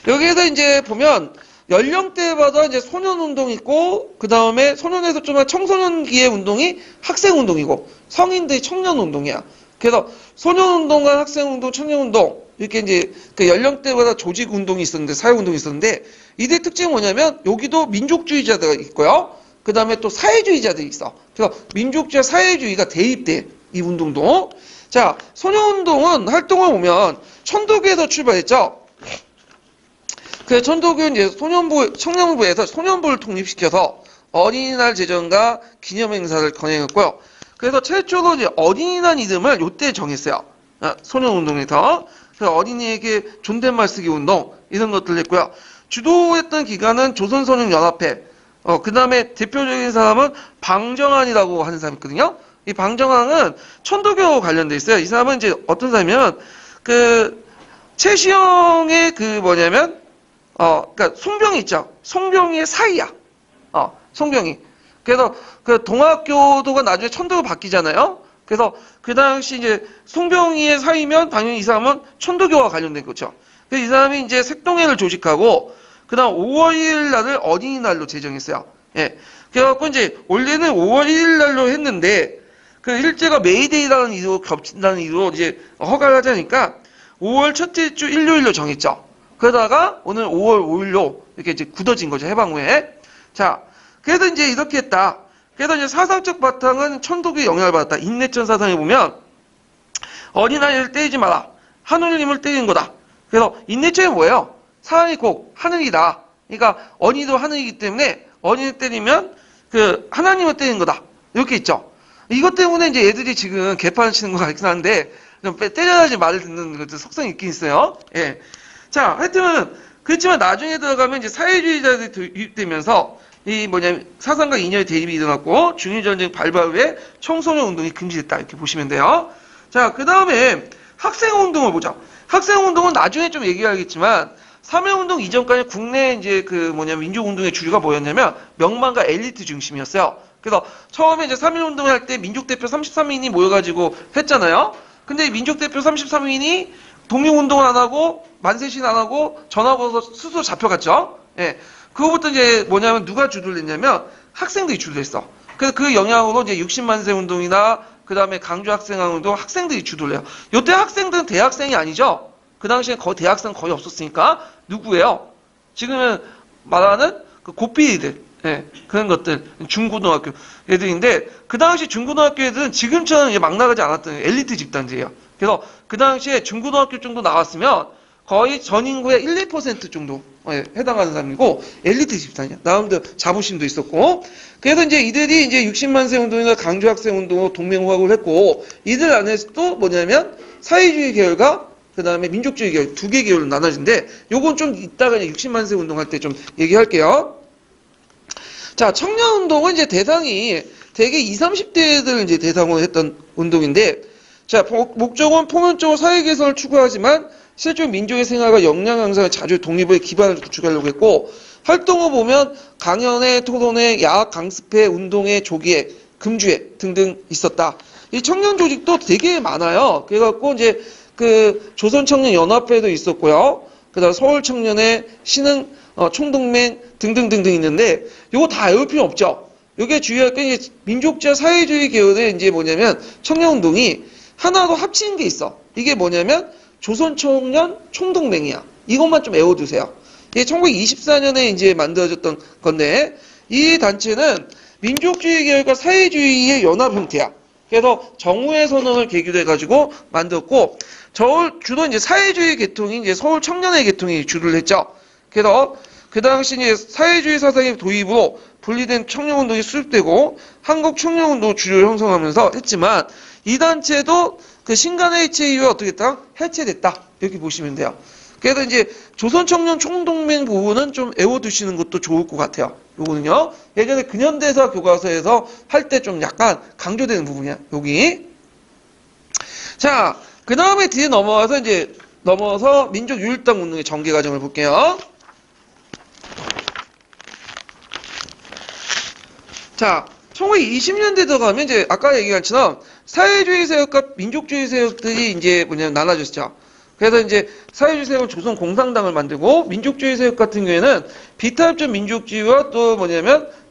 여기에서 이제 보면 연령대마다 이제 소년운동이 있고 그 다음에 소년에서 좀 청소년기의 운동이 학생운동이고 성인들이 청년운동이야. 그래서 소년운동과 학생운동, 청년운동 이렇게 이제 그 연령대마다 조직운동이 있었는데 사회운동이 있었는데 이들의 특징이 뭐냐면 여기도 민족주의자들이 있고요. 그 다음에 또 사회주의자들이 있어. 그래서 민족주의와 사회주의가 대입돼 이 운동도. 자, 소년운동은 활동을 보면 천도교에서 출발했죠. 그 천도교는 이제 청년부에서 소년부를 통립시켜서 어린이날 제정과 기념행사를 건행했고요. 그래서 최초로 이제 어린이날 이름을 요때 정했어요. 소년운동에서. 그래서 어린이에게 존댓말 쓰기 운동, 이런 것들을 했고요. 주도했던 기관은 조선소년연합회, 그 다음에 대표적인 사람은 방정환이라고 하는 사람이 있거든요. 이 방정환은 천도교 관련돼 있어요. 이 사람은 이제 어떤 사람이면, 최시영의 그러니까 송병이 있죠. 송병이의 사이야. 송병이. 그래서 그 동학교도가 나중에 천도가 바뀌잖아요. 그래서 그 당시 이제 송병이의 사이면 당연히 이 사람은 천도교와 관련된 거죠. 그래서 이 사람이 이제 색동회를 조직하고 그다음 5월 1일 날을 어린이날로 제정했어요. 예. 그래갖고 이제 원래는 5월 1일 날로 했는데 그 일제가 메이데이라는 이유로 겹친다는 이유로 이제 허가를 하자니까 5월 첫째 주 일요일로 정했죠. 그러다가 오늘 5월 5일로 이렇게 이제 굳어진 거죠. 해방 후에. 자, 그래서 이제 이렇게 했다. 그래서 이제 사상적 바탕은 천도교의 영향을 받았다. 인내천 사상에 보면 어린아이를 때리지 마라. 하느님을 때리는 거다. 그래서 인내천이 뭐예요? 사랑이 곧 하늘이다. 그러니까 어린이도 하늘이기 때문에 어린이를 때리면 그 하나님을 때리는 거다. 이렇게 있죠. 이것 때문에 이제 애들이 지금 개판을 치는 것 같긴 한데 좀 때려야지 말을 듣는 것도 속성이 있긴 있어요. 예. 자, 하여튼 그렇지만 나중에 들어가면 이제 사회주의자들이 유입되면서 사상과 이념의 대립이 일어났고 중일전쟁 발발 후에 청소년 운동이 금지됐다 이렇게 보시면 돼요. 자, 그 다음에 학생운동을 보자. 학생운동은 나중에 좀 얘기하겠지만 3.1운동 이전까지 국내 이제 민족운동의 주류가 뭐였냐면 명망과 엘리트 중심이었어요. 그래서 처음에 이제 3.1운동을 할 때 민족대표 33인이 모여가지고 했잖아요. 근데 민족대표 33인이 독립운동을 안 하고 만세신 안 하고 전화번호 스스로 잡혀갔죠. 예. 그거부터 이제 누가 주도를 했냐면 학생들이 주도를 했어. 그래서 그 영향으로 이제 60만세 운동이나 그 다음에 강주 학생운동 학생들이 주도를 해요. 요때 학생들은 대학생이 아니죠. 그 당시에 거의 대학생 거의 없었으니까 누구예요? 지금은 말하는 그 고삐이들, 예, 그런 것들 중고등학교 애들인데 그 당시 중고등학교 애들은 지금처럼 막 나가지 않았던 엘리트 집단들이에요. 그래서 그 당시에 중고등학교 정도 나왔으면 거의 전 인구의 1, 2% 정도 해당하는 사람이고 엘리트 집단이야. 나름대로 자부심도 있었고. 그래서 이제 이들이 이제 60만세 운동이나 강주 학생 운동으로 동맹호합을 했고 이들 안에서도 뭐냐면 사회주의 계열과 그 다음에 민족주의 계열 두 개 계열로 나눠진데 요건 좀 이따가 60만세 운동할 때 좀 얘기할게요. 자, 청년 운동은 이제 대상이 대개 20, 30대들 이제 대상으로 했던 운동인데 자, 목적은 포면적으로 사회 개선을 추구하지만 실제로 민족의 생활과 역량 향상을 자주 독립의 기반을 구축하려고 했고 활동을 보면 강연회, 토론회, 야학 강습회, 운동회, 조기회, 금주회 등등 있었다. 이 청년 조직도 되게 많아요. 그래갖고 이제 그 조선청년연합회도 있었고요. 그다음 서울청년회, 신흥 총동맹 등등등등 있는데 요거 다 외울 필요 없죠. 요게 주요할 게 민족주의 사회주의 계열의 이제 뭐냐면 청년운동이 하나로 합치는 게 있어. 이게 뭐냐면 조선청년 총동맹이야. 이것만 좀 외워두세요. 이게 1924년에 이제 만들어졌던 건데 이 단체는 민족주의 계열과 사회주의의 연합 형태야. 그래서 정우회 선언을 계기로 해가지고 만들었고 주로 이제 사회주의 계통이 이제 서울 청년회 계통이 주를 했죠. 그래서 그 당시 이제 사회주의 사상의 도입으로 분리된 청년운동이 수립되고 한국 청년운동을 주요 형성하면서 했지만 이 단체도 그 신간의 해체 이후에 어떻게 했다? 해체됐다. 이렇게 보시면 돼요. 그래서 이제 조선청년 총동맹 부분은 좀 외워두시는 것도 좋을 것 같아요. 요거는요. 예전에 근현대사 교과서에서 할 때 좀 약간 강조되는 부분이야. 여기. 자, 그 다음에 뒤에 넘어서 민족유일당 운동의 전개 과정을 볼게요. 자, 1920년대 들어가면 이제 아까 얘기한 것처럼 사회주의 세력과 민족주의 세력들이 이제 나눠졌죠. 그래서 이제 사회주의 세력은 조선 공산당을 만들고 민족주의 세력 같은 경우에는 비타협적 민족주의와 또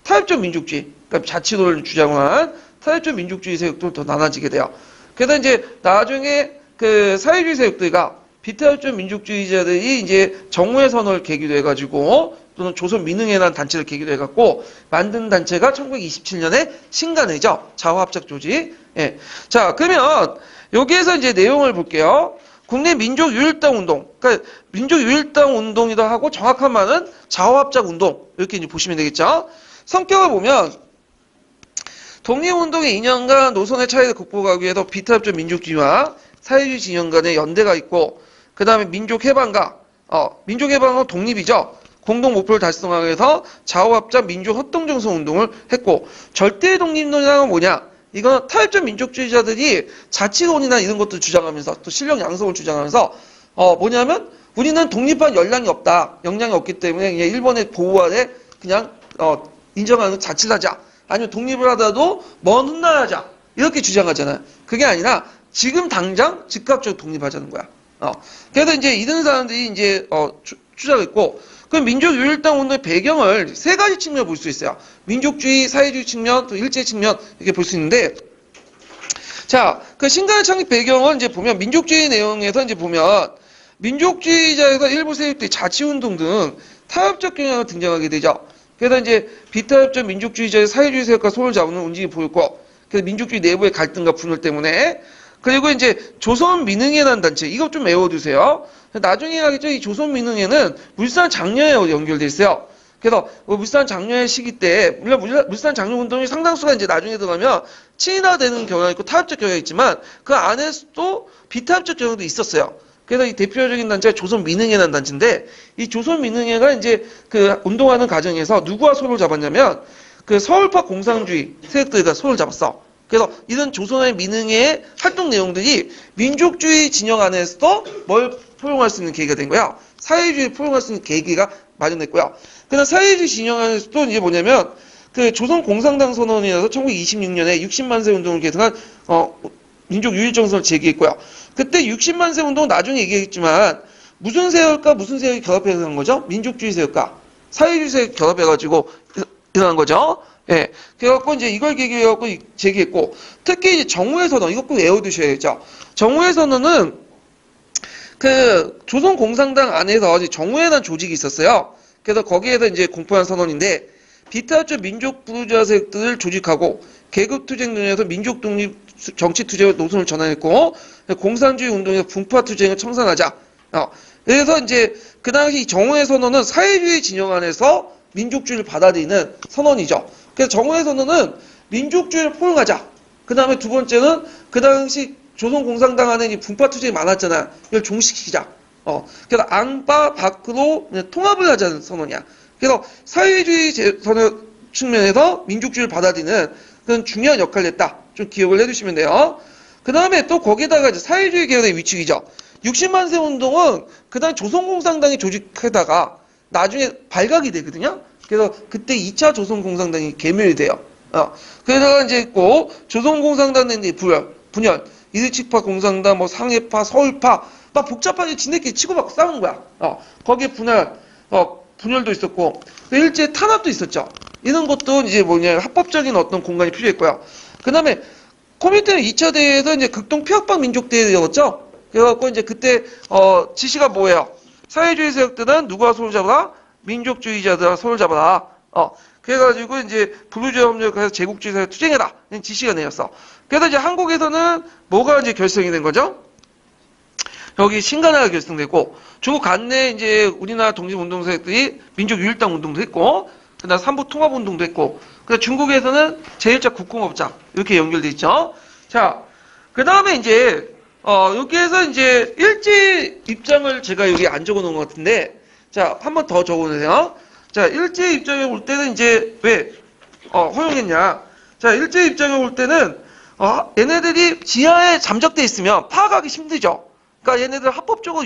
타협적 민족주의, 그러니까 자치도를 주장한 타협적 민족주의 세력도 더 나눠지게 돼요. 그래서 이제 나중에 그 사회주의 세력들과 비타협적 민족주의자들이 이제 정우회 선언을 계기로 해가지고 또는 조선 민흥회라는 단체를 계기로 해갖고 만든 단체가 1927년에 신간회죠. 자화합작 조직. 예. 자, 그러면 여기에서 이제 내용을 볼게요. 국내 민족유일당 운동, 그러니까 민족유일당 운동이다 하고 정확한 말은 자화합작 운동 이렇게 이제 보시면 되겠죠. 성격을 보면 독립운동의 이념과 노선의 차이를 극복하기 위해서 비타협적 민족주의와 사회주의 진영 간의 연대가 있고 그 다음에 민족해방은 독립이죠. 공동 목표를 달성하기 위해서 자화합작 민족 협동정선 운동을 했고 절대 독립론이란 뭐냐? 이건 타협적 민족주의자들이 자치론이나 이런 것도 주장하면서 또 실력 양성을 주장하면서 뭐냐면 우리는 독립한 역량이 없기 때문에 그냥 일본의 보호 아래 그냥 인정하는 자치를 하자. 아니면 독립을 하더라도 먼 훗날 하자. 이렇게 주장하잖아요. 그게 아니라 지금 당장 즉각적으로 독립하자는 거야. 그래서 이제 이런 사람들이 이제 주장했고 그럼 민족유일당 운동의 배경을 세 가지 측면을 볼 수 있어요. 민족주의, 사회주의 측면, 또 일제 측면 이렇게 볼 수 있는데, 자, 그 신간의 창립 배경은 이제 보면 민족주의 내용에서 이제 보면 민족주의자에서 일부 세력들이 자치운동 등 타협적 경향을 등장하게 되죠. 그래서 이제 비타협적 민족주의자의 사회주의 세력과 손을 잡는 움직임이 보였고, 그래서 민족주의 내부의 갈등과 분열 때문에 그리고 이제 조선민흥회라는 단체 이거 좀 외워두세요. 나중에 하겠죠. 이 조선민흥회는 물산 장려에 연결돼 있어요. 그래서 물산 장려의 시기 때 물론 물산 장려 운동이 상당수가 이제 나중에 들어가면 친일화되는 경향이 있고 타협적 경향이 있지만 그 안에서도 비타협적 경향도 있었어요. 그래서 이 대표적인 단체가 조선민흥회라는 단체인데 이 조선민흥회가 이제 그 운동하는 과정에서 누구와 손을 잡았냐면 그 서울파 공산주의 세력들과 손을 잡았어. 그래서 이런 조선의 민흥회의 활동 내용들이 민족주의 진영 안에서도 뭘 포용할 수 있는 계기가 된 거야. 사회주의를 포용할 수 있는 계기가 마련됐고요. 그다음 사회주의 진영 안에서도 이제 뭐냐면 그 조선 공산당 선언이라서 1926년에 60만세 운동을 개선한 민족 유일정선을 제기했고요. 그때 60만세 운동은 나중에 얘기했지만 무슨 세력과 무슨 세력이 결합해서 한 거죠? 민족주의 세력과 사회주의 세력 결합해가지고 일어난 거죠. 예. 그래갖고 이제 이걸 계기로 해갖고 제기했고, 특히 이제 정우회 선언, 이거 꼭 외워두셔야겠죠. 정우회 선언은 그 조선공산당 안에서 이제 정우회라는 조직이 있었어요. 그래서 거기에서 이제 공포한 선언인데 비타적 민족 부르주아 세력들을 조직하고 계급투쟁 등에서 민족 독립 정치 투쟁 노선을 전환했고 공산주의 운동에서 분파 투쟁을 청산하자. 그래서 이제 그 당시 정우회 선언은 사회주의 진영 안에서 민족주의를 받아들이는 선언이죠. 그래서 정우회 선언은 민족주의를 포용하자. 그 다음에 두 번째는 그 당시 조선공산당 안에 분파 투쟁이 많았잖아. 이걸 종식시키자. 그래서 안바 밖으로 통합을 하자는 선언이야. 그래서 사회주의 선언 측면에서 민족주의를 받아들이는 그런 중요한 역할을 했다. 좀 기억을 해두시면 돼요. 그 다음에 또 거기에다가 이제 사회주의 계열의 위축이죠. 60만 세 운동은 그다음 조선공산당이 조직하다가 나중에 발각이 되거든요. 그래서 그때 2차 조선공산당이 개멸이 돼요. 그래서 이제 있고 조선공산당의 이제 분열, 이르치파 공산당, 뭐 상해파, 서울파 막 복잡하게 지네끼리 치고받고 싸우는 거야. 거기에 분열도 있었고 일제 탄압도 있었죠. 이런 것도 이제 뭐냐 합법적인 어떤 공간이 필요했고요. 그 다음에 코민테르 2차 대회에서 이제 극동 피학방 민족 대회였죠. 그래갖고 이제 그때 지시가 뭐예요? 사회주의 세력들은 누가 손을 잡아라? 민족주의자들아 손을 잡아라. 그래가지고 이제 부르주아 협력해서 제국주의 세력 투쟁해라. 지시가 내렸어. 그래서 이제 한국에서는 뭐가 이제 결성이 된 거죠? 여기 신간회가 결성되고 중국 관내에 이제 우리나라 독립운동 세력들이 민족유일당 운동도 했고 그다음 삼부통합운동도 했고 그다음 중국에서는 제1차 국공업자 이렇게 연결돼 있죠. 자, 그 다음에 이제 여기에서 이제 일제 입장을 제가 여기 안 적어놓은 것 같은데 자, 한 번 더 적어놓으세요. 자, 일제 입장에 올 때는 이제 왜 허용했냐? 자, 일제 입장에 올 때는 얘네들이 지하에 잠적돼 있으면 파악하기 힘들죠. 그러니까 얘네들 합법적으로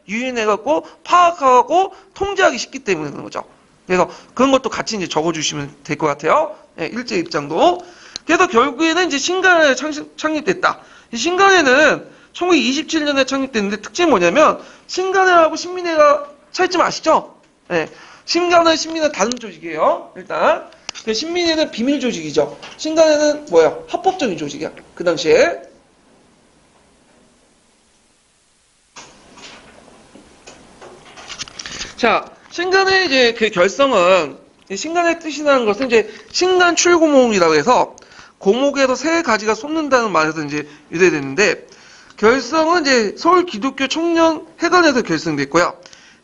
유인해갖고 파악하고 통제하기 쉽기 때문에 그런 거죠. 그래서 그런 것도 같이 이제 적어주시면 될 것 같아요. 네, 일제 입장도. 그래서 결국에는 이제 신간회가 창립됐다. 이 신간회는 1927년에 창립됐는데 특징이 뭐냐면 신간회하고 신민회가 차이점 아시죠? 네, 신간회, 신민회 다른 조직이에요. 일단 신민회는 비밀 조직이죠. 신간회는 뭐야? 합법적인 조직이야. 그 당시에. 자, 신간의 이제 그 결성은 신간의 뜻이라는 것은 이제 신간 출고목이라고 해서 고목에서 새 가지가 솟는다는 말에서 이제 유래됐는데 결성은 이제 서울 기독교 청년 회관에서 결성됐고요.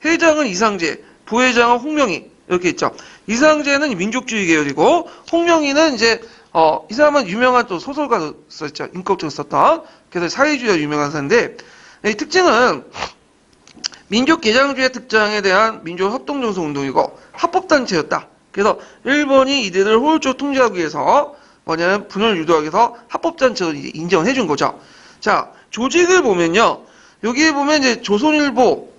회장은 이상재, 부회장은 홍명희 이렇게 있죠. 이상재는 민족주의 계열이고 홍명희는 이제 이 사람은 유명한 또 소설가도 썼죠. 인격적으로 썼던. 그래서 사회주의가 유명한 사람인데 이 특징은 민족 개장주의 특장에 대한 민족 협동정서 운동이고 합법단체였다. 그래서 일본이 이들을 효율적으로 통제하기 위해서 뭐냐면 분열을 유도하기 위해서 합법단체로 인정을 해준 거죠. 자, 조직을 보면요. 여기에 보면 이제 조선일보,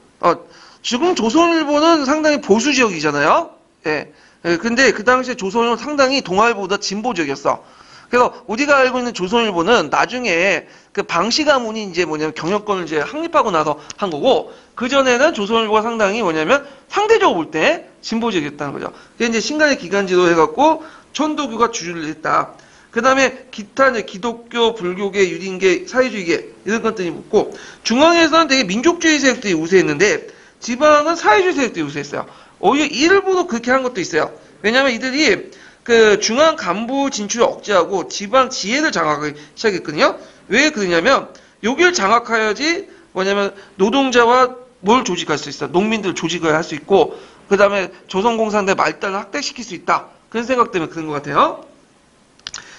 지금 조선일보는 상당히 보수 지역이잖아요. 예. 근데 그 당시에 조선일보는 상당히 동아일보보다 진보적이었어. 그래서 우리가 알고 있는 조선일보는 나중에 그 방시 가문이 이제 뭐냐면 경영권을 이제 확립하고 나서 한 거고 그 전에는 조선일보가 상당히 뭐냐면 상대적으로 볼 때 진보적이었다는 거죠. 그게 이제 신간의 기간지도 해갖고 천도교가 주류를 했다. 그 다음에 기타 이제 기독교, 불교계, 유린계, 사회주의계 이런 것들이 있고 중앙에서는 되게 민족주의 세력들이 우세했는데 지방은 사회주의 세력들이 우세했어요. 오히려 일부도 그렇게 한 것도 있어요. 왜냐하면 이들이 그 중앙 간부 진출을 억제하고 지방 지혜를 장악하기 시작했거든요. 왜 그러냐면 여기를 장악해야지 뭐냐면 노동자와 뭘 조직할 수 있어. 농민들 조직을 할 수 있고 그 다음에 조선공산대 말단을 확대시킬 수 있다. 그런 생각 때문에 그런 것 같아요.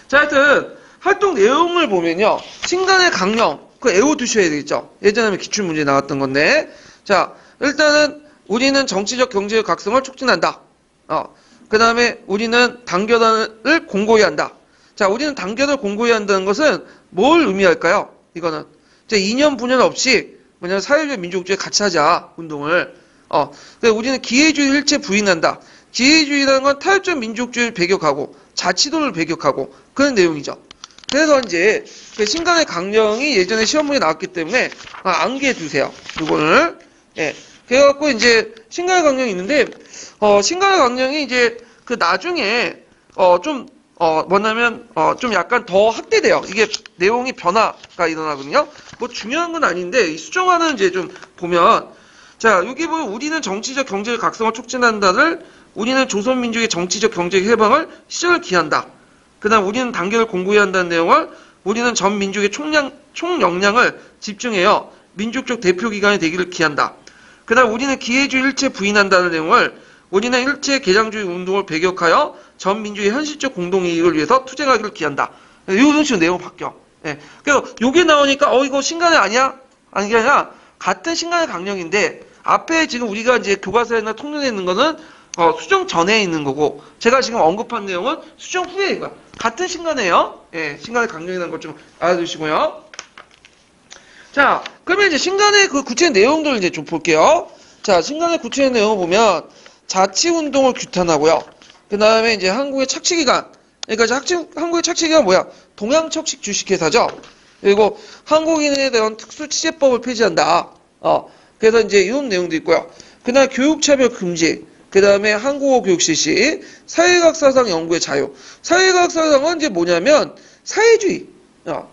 자, 하여튼 활동 내용을 보면요. 신간의 강령 그거 외워두셔야 되겠죠. 예전에 기출문제 나왔던 건데 자, 일단은 우리는 정치적 경제적 각성을 촉진한다. 그 다음에 우리는 단결을 공고히 한다. 자, 우리는 단결을 공고히 한다는 것은 뭘 의미할까요? 이거는 이제 이념 분열 없이 뭐냐면 사회주의 민족주의 같이 하자 운동을. 우리는 기회주의 일체 부인한다. 기회주의라는 건 타협적 민족주의를 배격하고 자치도를 배격하고 그런 내용이죠. 그래서 이제 그 신간의 강령이 예전에 시험문에 나왔기 때문에 암기해 두세요. 이거를. 예. 그래갖고 이제 신간의 강령이 있는데 신간의 강령이 이제 그 나중에 좀 뭐냐면, 좀 약간 더 확대돼요. 이게 내용이 변화가 일어나거든요. 뭐 중요한 건 아닌데, 이 수정화는 이제 좀 보면, 자, 여기 보면 우리는 정치적 경제적 각성을 촉진한다를, 우리는 조선민족의 정치적 경제적 해방을 시작을 기한다. 그 다음 우리는 단결을 공고히 한다는 내용을, 우리는 전 민족의 총역량을 집중해요. 민족적 대표기관이 되기를 기한다. 그 다음 우리는 기회주의 일체 부인한다는 내용을, 우리는 일체 개장주의 운동을 배격하여 전 민족의 현실적 공동이익을 위해서 투쟁하기를 기한다. 이런 식으로 내용 바뀌어. 예. 그래서 요게 나오니까 이거 신간의 아니야? 아니 게 아니라 같은 신간의 강령인데 앞에 지금 우리가 이제 교과서에나 통론에 있는 거는 수정 전에 있는 거고 제가 지금 언급한 내용은 수정 후에 이거 같은 신간이에요. 예, 신간의 강령이라는 걸 좀 알아두시고요. 자, 그러면 이제 신간의 그 구체 내용들을 이제 좀 볼게요. 자, 신간의 구체 내용을 보면 자치운동을 규탄하고요. 그 다음에 이제 한국의 착취기관. 그러니까 한국의 착취기관 뭐야? 동양척식 주식회사죠. 그리고 한국인에 대한 특수취재법을 폐지한다. 그래서 이제 이런 내용도 있고요. 그 다음에 교육차별 금지. 그 다음에 한국어 교육 실시. 사회과학 사상 연구의 자유. 사회과학 사상은 이제 뭐냐면 사회주의.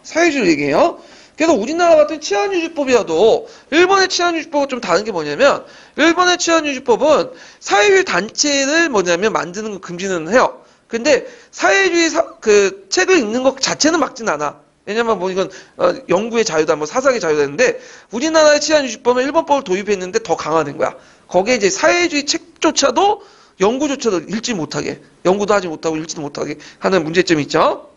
사회주의 얘기예요. 그래서 우리나라 같은 치안유지법이라도 일본의 치안유지법은 좀 다른 게 뭐냐면 일본의 치안유지법은 사회주의 단체를 뭐냐면 만드는 거 금지는 해요. 근데 사회주의 그 책을 읽는 것 자체는 막진 않아. 왜냐면 뭐 이건 연구의 자유다, 뭐 사상의 자유다는데 우리나라의 치안유지법은 일본법을 도입했는데 더 강화된 거야. 거기에 이제 사회주의 책조차도 연구조차도 읽지 못하게, 연구도 하지 못하고 읽지도 못하게 하는 문제점이 있죠.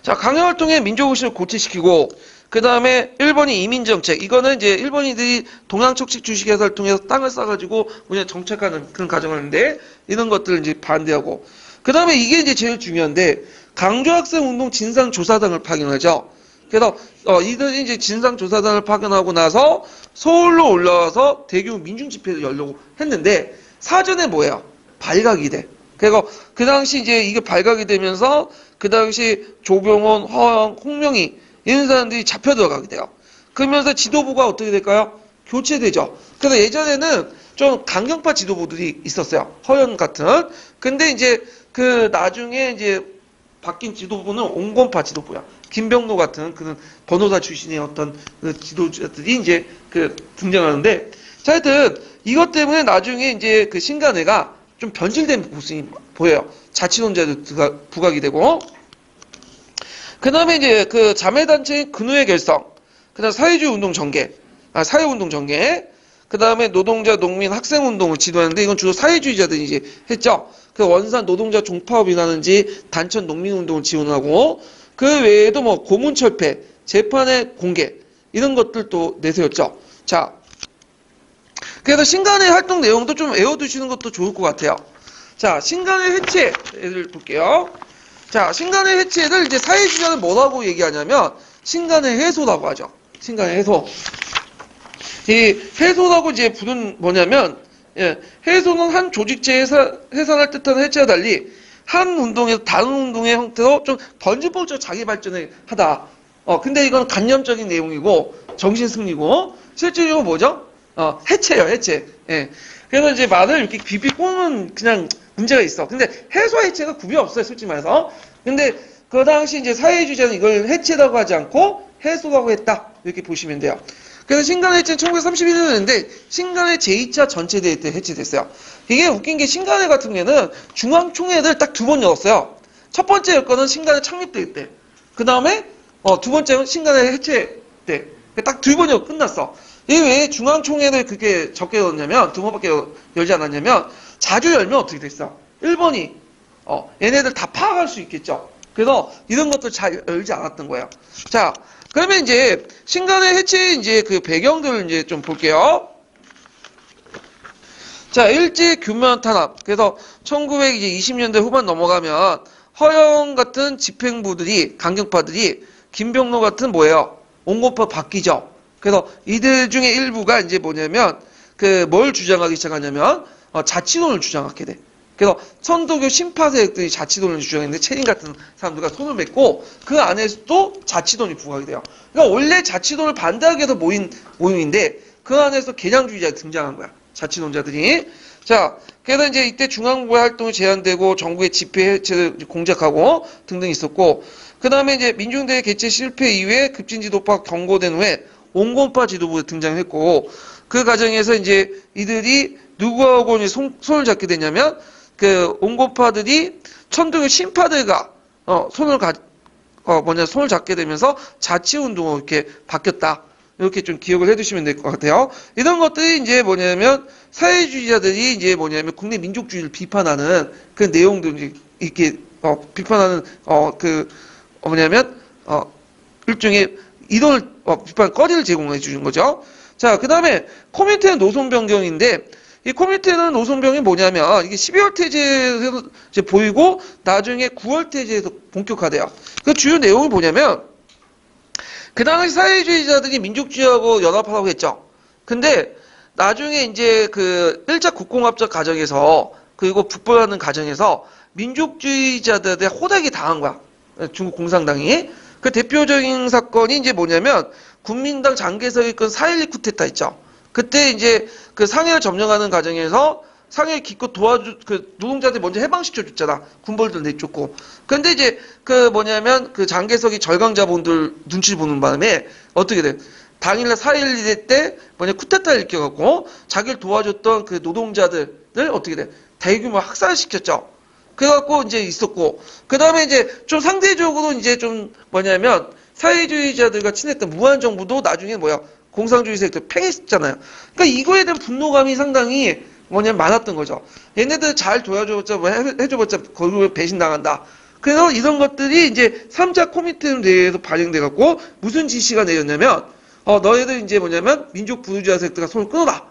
자, 강요활동의 민족의식을 고취시키고, 그 다음에 일본이 이민정책. 이거는 이제 일본인들이 동양척식 주식회사를 통해서 땅을 싸가지고 그냥 정착하는 그런 과정인데, 이런 것들을 이제 반대하고. 그 다음에 이게 이제 제일 중요한데, 강조학생운동 진상조사단을 파견하죠. 그래서, 이들이 이제 진상조사단을 파견하고 나서 서울로 올라와서 대규모 민중집회를 열려고 했는데, 사전에 뭐예요? 발각이 돼. 그래서 그 당시 이제 이게 발각이 되면서 그 당시 조병원, 허영, 홍명희 이런 사람들이 잡혀 들어가게 돼요. 그러면서 지도부가 어떻게 될까요? 교체되죠. 그래서 예전에는 좀 강경파 지도부들이 있었어요. 허연 같은. 근데 이제 그 나중에 이제 바뀐 지도부는 온건파 지도부야. 김병로 같은 그런 변호사 출신의 어떤 그 지도자들이 이제 그 등장하는데, 자, 하여튼 이것 때문에 나중에 이제 그 신간회가 좀 변질된 모습이 보여요. 자치론자도 부각이 되고. 그 다음에 이제 그 자매단체인 근우의 결성. 그 다음 사회주의 운동 전개. 사회운동 전개. 그 다음에 노동자, 농민, 학생운동을 지도하는데 이건 주로 사회주의자들이 이제 했죠. 그 원산 노동자 종파업이라든지 단천 농민운동을 지원하고 그 외에도 뭐 고문철폐, 재판의 공개 이런 것들도 내세웠죠. 자, 그래서 신간의 활동 내용도 좀 외워두시는 것도 좋을 것 같아요. 자, 신간의 해체를 볼게요. 자, 신간의 해체를 이제 사회주의자는 뭐라고 얘기하냐면 신간의 해소라고 하죠. 신간의 해소. 이 해소라고 이제 부른 뭐냐면, 해소는 한 조직체의 해산을 뜻하는 해체와 달리 한 운동에서 다른 운동의 형태로 좀 번지복적 자기 발전을 하다. 근데 이건 관념적인 내용이고 정신승리고 실질적으로 뭐죠? 해체예요, 해체. 예. 그래서 이제 말을 이렇게 비비 꼬는 그냥 문제가 있어. 근데 해소와 해체가 구별이 없어요, 솔직히 말해서. 근데 그 당시 이제 사회주의자는 이걸 해체라고 하지 않고 해소라고 했다. 이렇게 보시면 돼요. 그래서 신간의 해체는 1931년인데 신간의 제2차 전체대회 때 해체됐어요. 이게 웃긴 게 신간회 같은 경우에는 중앙총회를 딱 2번 열었어요. 첫 번째 열 거는 신간회 창립대회 때. 그 다음에 두 번째는 신간회 해체 때. 딱 2번 열고 끝났어. 이게 왜 중앙총회를 그렇게 적게 열었냐면 2번밖에 열지 않았냐면 자주 열면 어떻게 됐어? 1번이 얘네들 다 파악할 수 있겠죠. 그래서 이런 것들 잘 열지 않았던 거예요. 자, 그러면 이제 신간의 해체의 이제 그 배경들을 이제 좀 볼게요. 자, 일제 규면 탄압. 그래서 1920년대 후반 넘어가면 허영 같은 집행부들이 강경파들이 김병로 같은 뭐예요? 온건파 바뀌죠. 그래서 이들 중에 일부가 이제 뭐냐면 그 뭘 주장하기 시작하냐면 자치론을 주장하게 돼. 그래서 천도교 신파 세력들이 자치론을 주장했는데 체린 같은 사람들과 손을 맺고 그 안에서도 자치론이 부각이 돼요. 그러니까 원래 자치론을 반대하기 위해서 모인 모임인데 그 안에서 개량주의자가 등장한 거야. 자치론자들이. 자, 그래서 이제 이때 중앙부의 활동이 제한되고 정부의 집회 해체를 공작하고 등등 있었고, 그 다음에 이제 민중대회 개최 실패 이후에 급진지도파 경고된 후에 온건파 지도부가 등장했고, 그 과정에서 이제 이들이 누구하고 이제 손을 잡게 되냐면, 그 온건파들이 천둥의 신파들과 손을 잡게 되면서 자치운동으로 이렇게 바뀌었다. 이렇게 좀 기억을 해두시면 될 것 같아요. 이런 것들이 이제 뭐냐면 사회주의자들이 이제 뭐냐면 국내 민족주의를 비판하는 그 내용들이 이렇게 비판하는 일종의 이론을 비판거리를 제공해 주는 거죠. 자, 그 다음에 코미테는 노선 변경인데 이 코미테는 노선 변경이 뭐냐면 이게 12월 태제에서 이제 보이고 나중에 9월 태제에서 본격화돼요. 그 주요 내용이 뭐냐면 그 당시 사회주의자들이 민족주의하고 연합하라고 했죠. 근데 나중에 이제 그 1차 국공합작 과정에서 그리고 북벌하는 과정에서 민족주의자들의 호되게 당한 거야. 중국 공산당이. 그 대표적인 사건이 이제 뭐냐면 국민당 장개석이 이끈 4.12 쿠데타 있죠. 그때 이제 그 상해를 점령하는 과정에서 상해 기껏 그 노동자들 먼저 해방시켜줬잖아. 군벌들 내쫓고. 근데 이제 그 장개석이 절강자본들 눈치 보는 바람에 어떻게 돼? 당일날 4.12 때 쿠데타를 일으켜갖고 자기를 도와줬던 그 노동자들을 어떻게 돼? 대규모 학살시켰죠. 그래갖고 이제 있었고. 그 다음에 이제 좀 상대적으로 이제 좀 사회주의자들과 친했던 무한정부도 나중에 공산주의 세력들 팽했잖아요. 그러니까 이거에 대한 분노감이 상당히 많았던 거죠. 얘네들 잘 도와줘봤자, 해줘봤자, 거기에 배신당한다. 그래서 이런 것들이 이제 3차 코미테 대회에서 발행돼갖고, 무슨 지시가 내렸냐면, 너희들 이제 민족 부르주아 세력들과 손을 끊어라.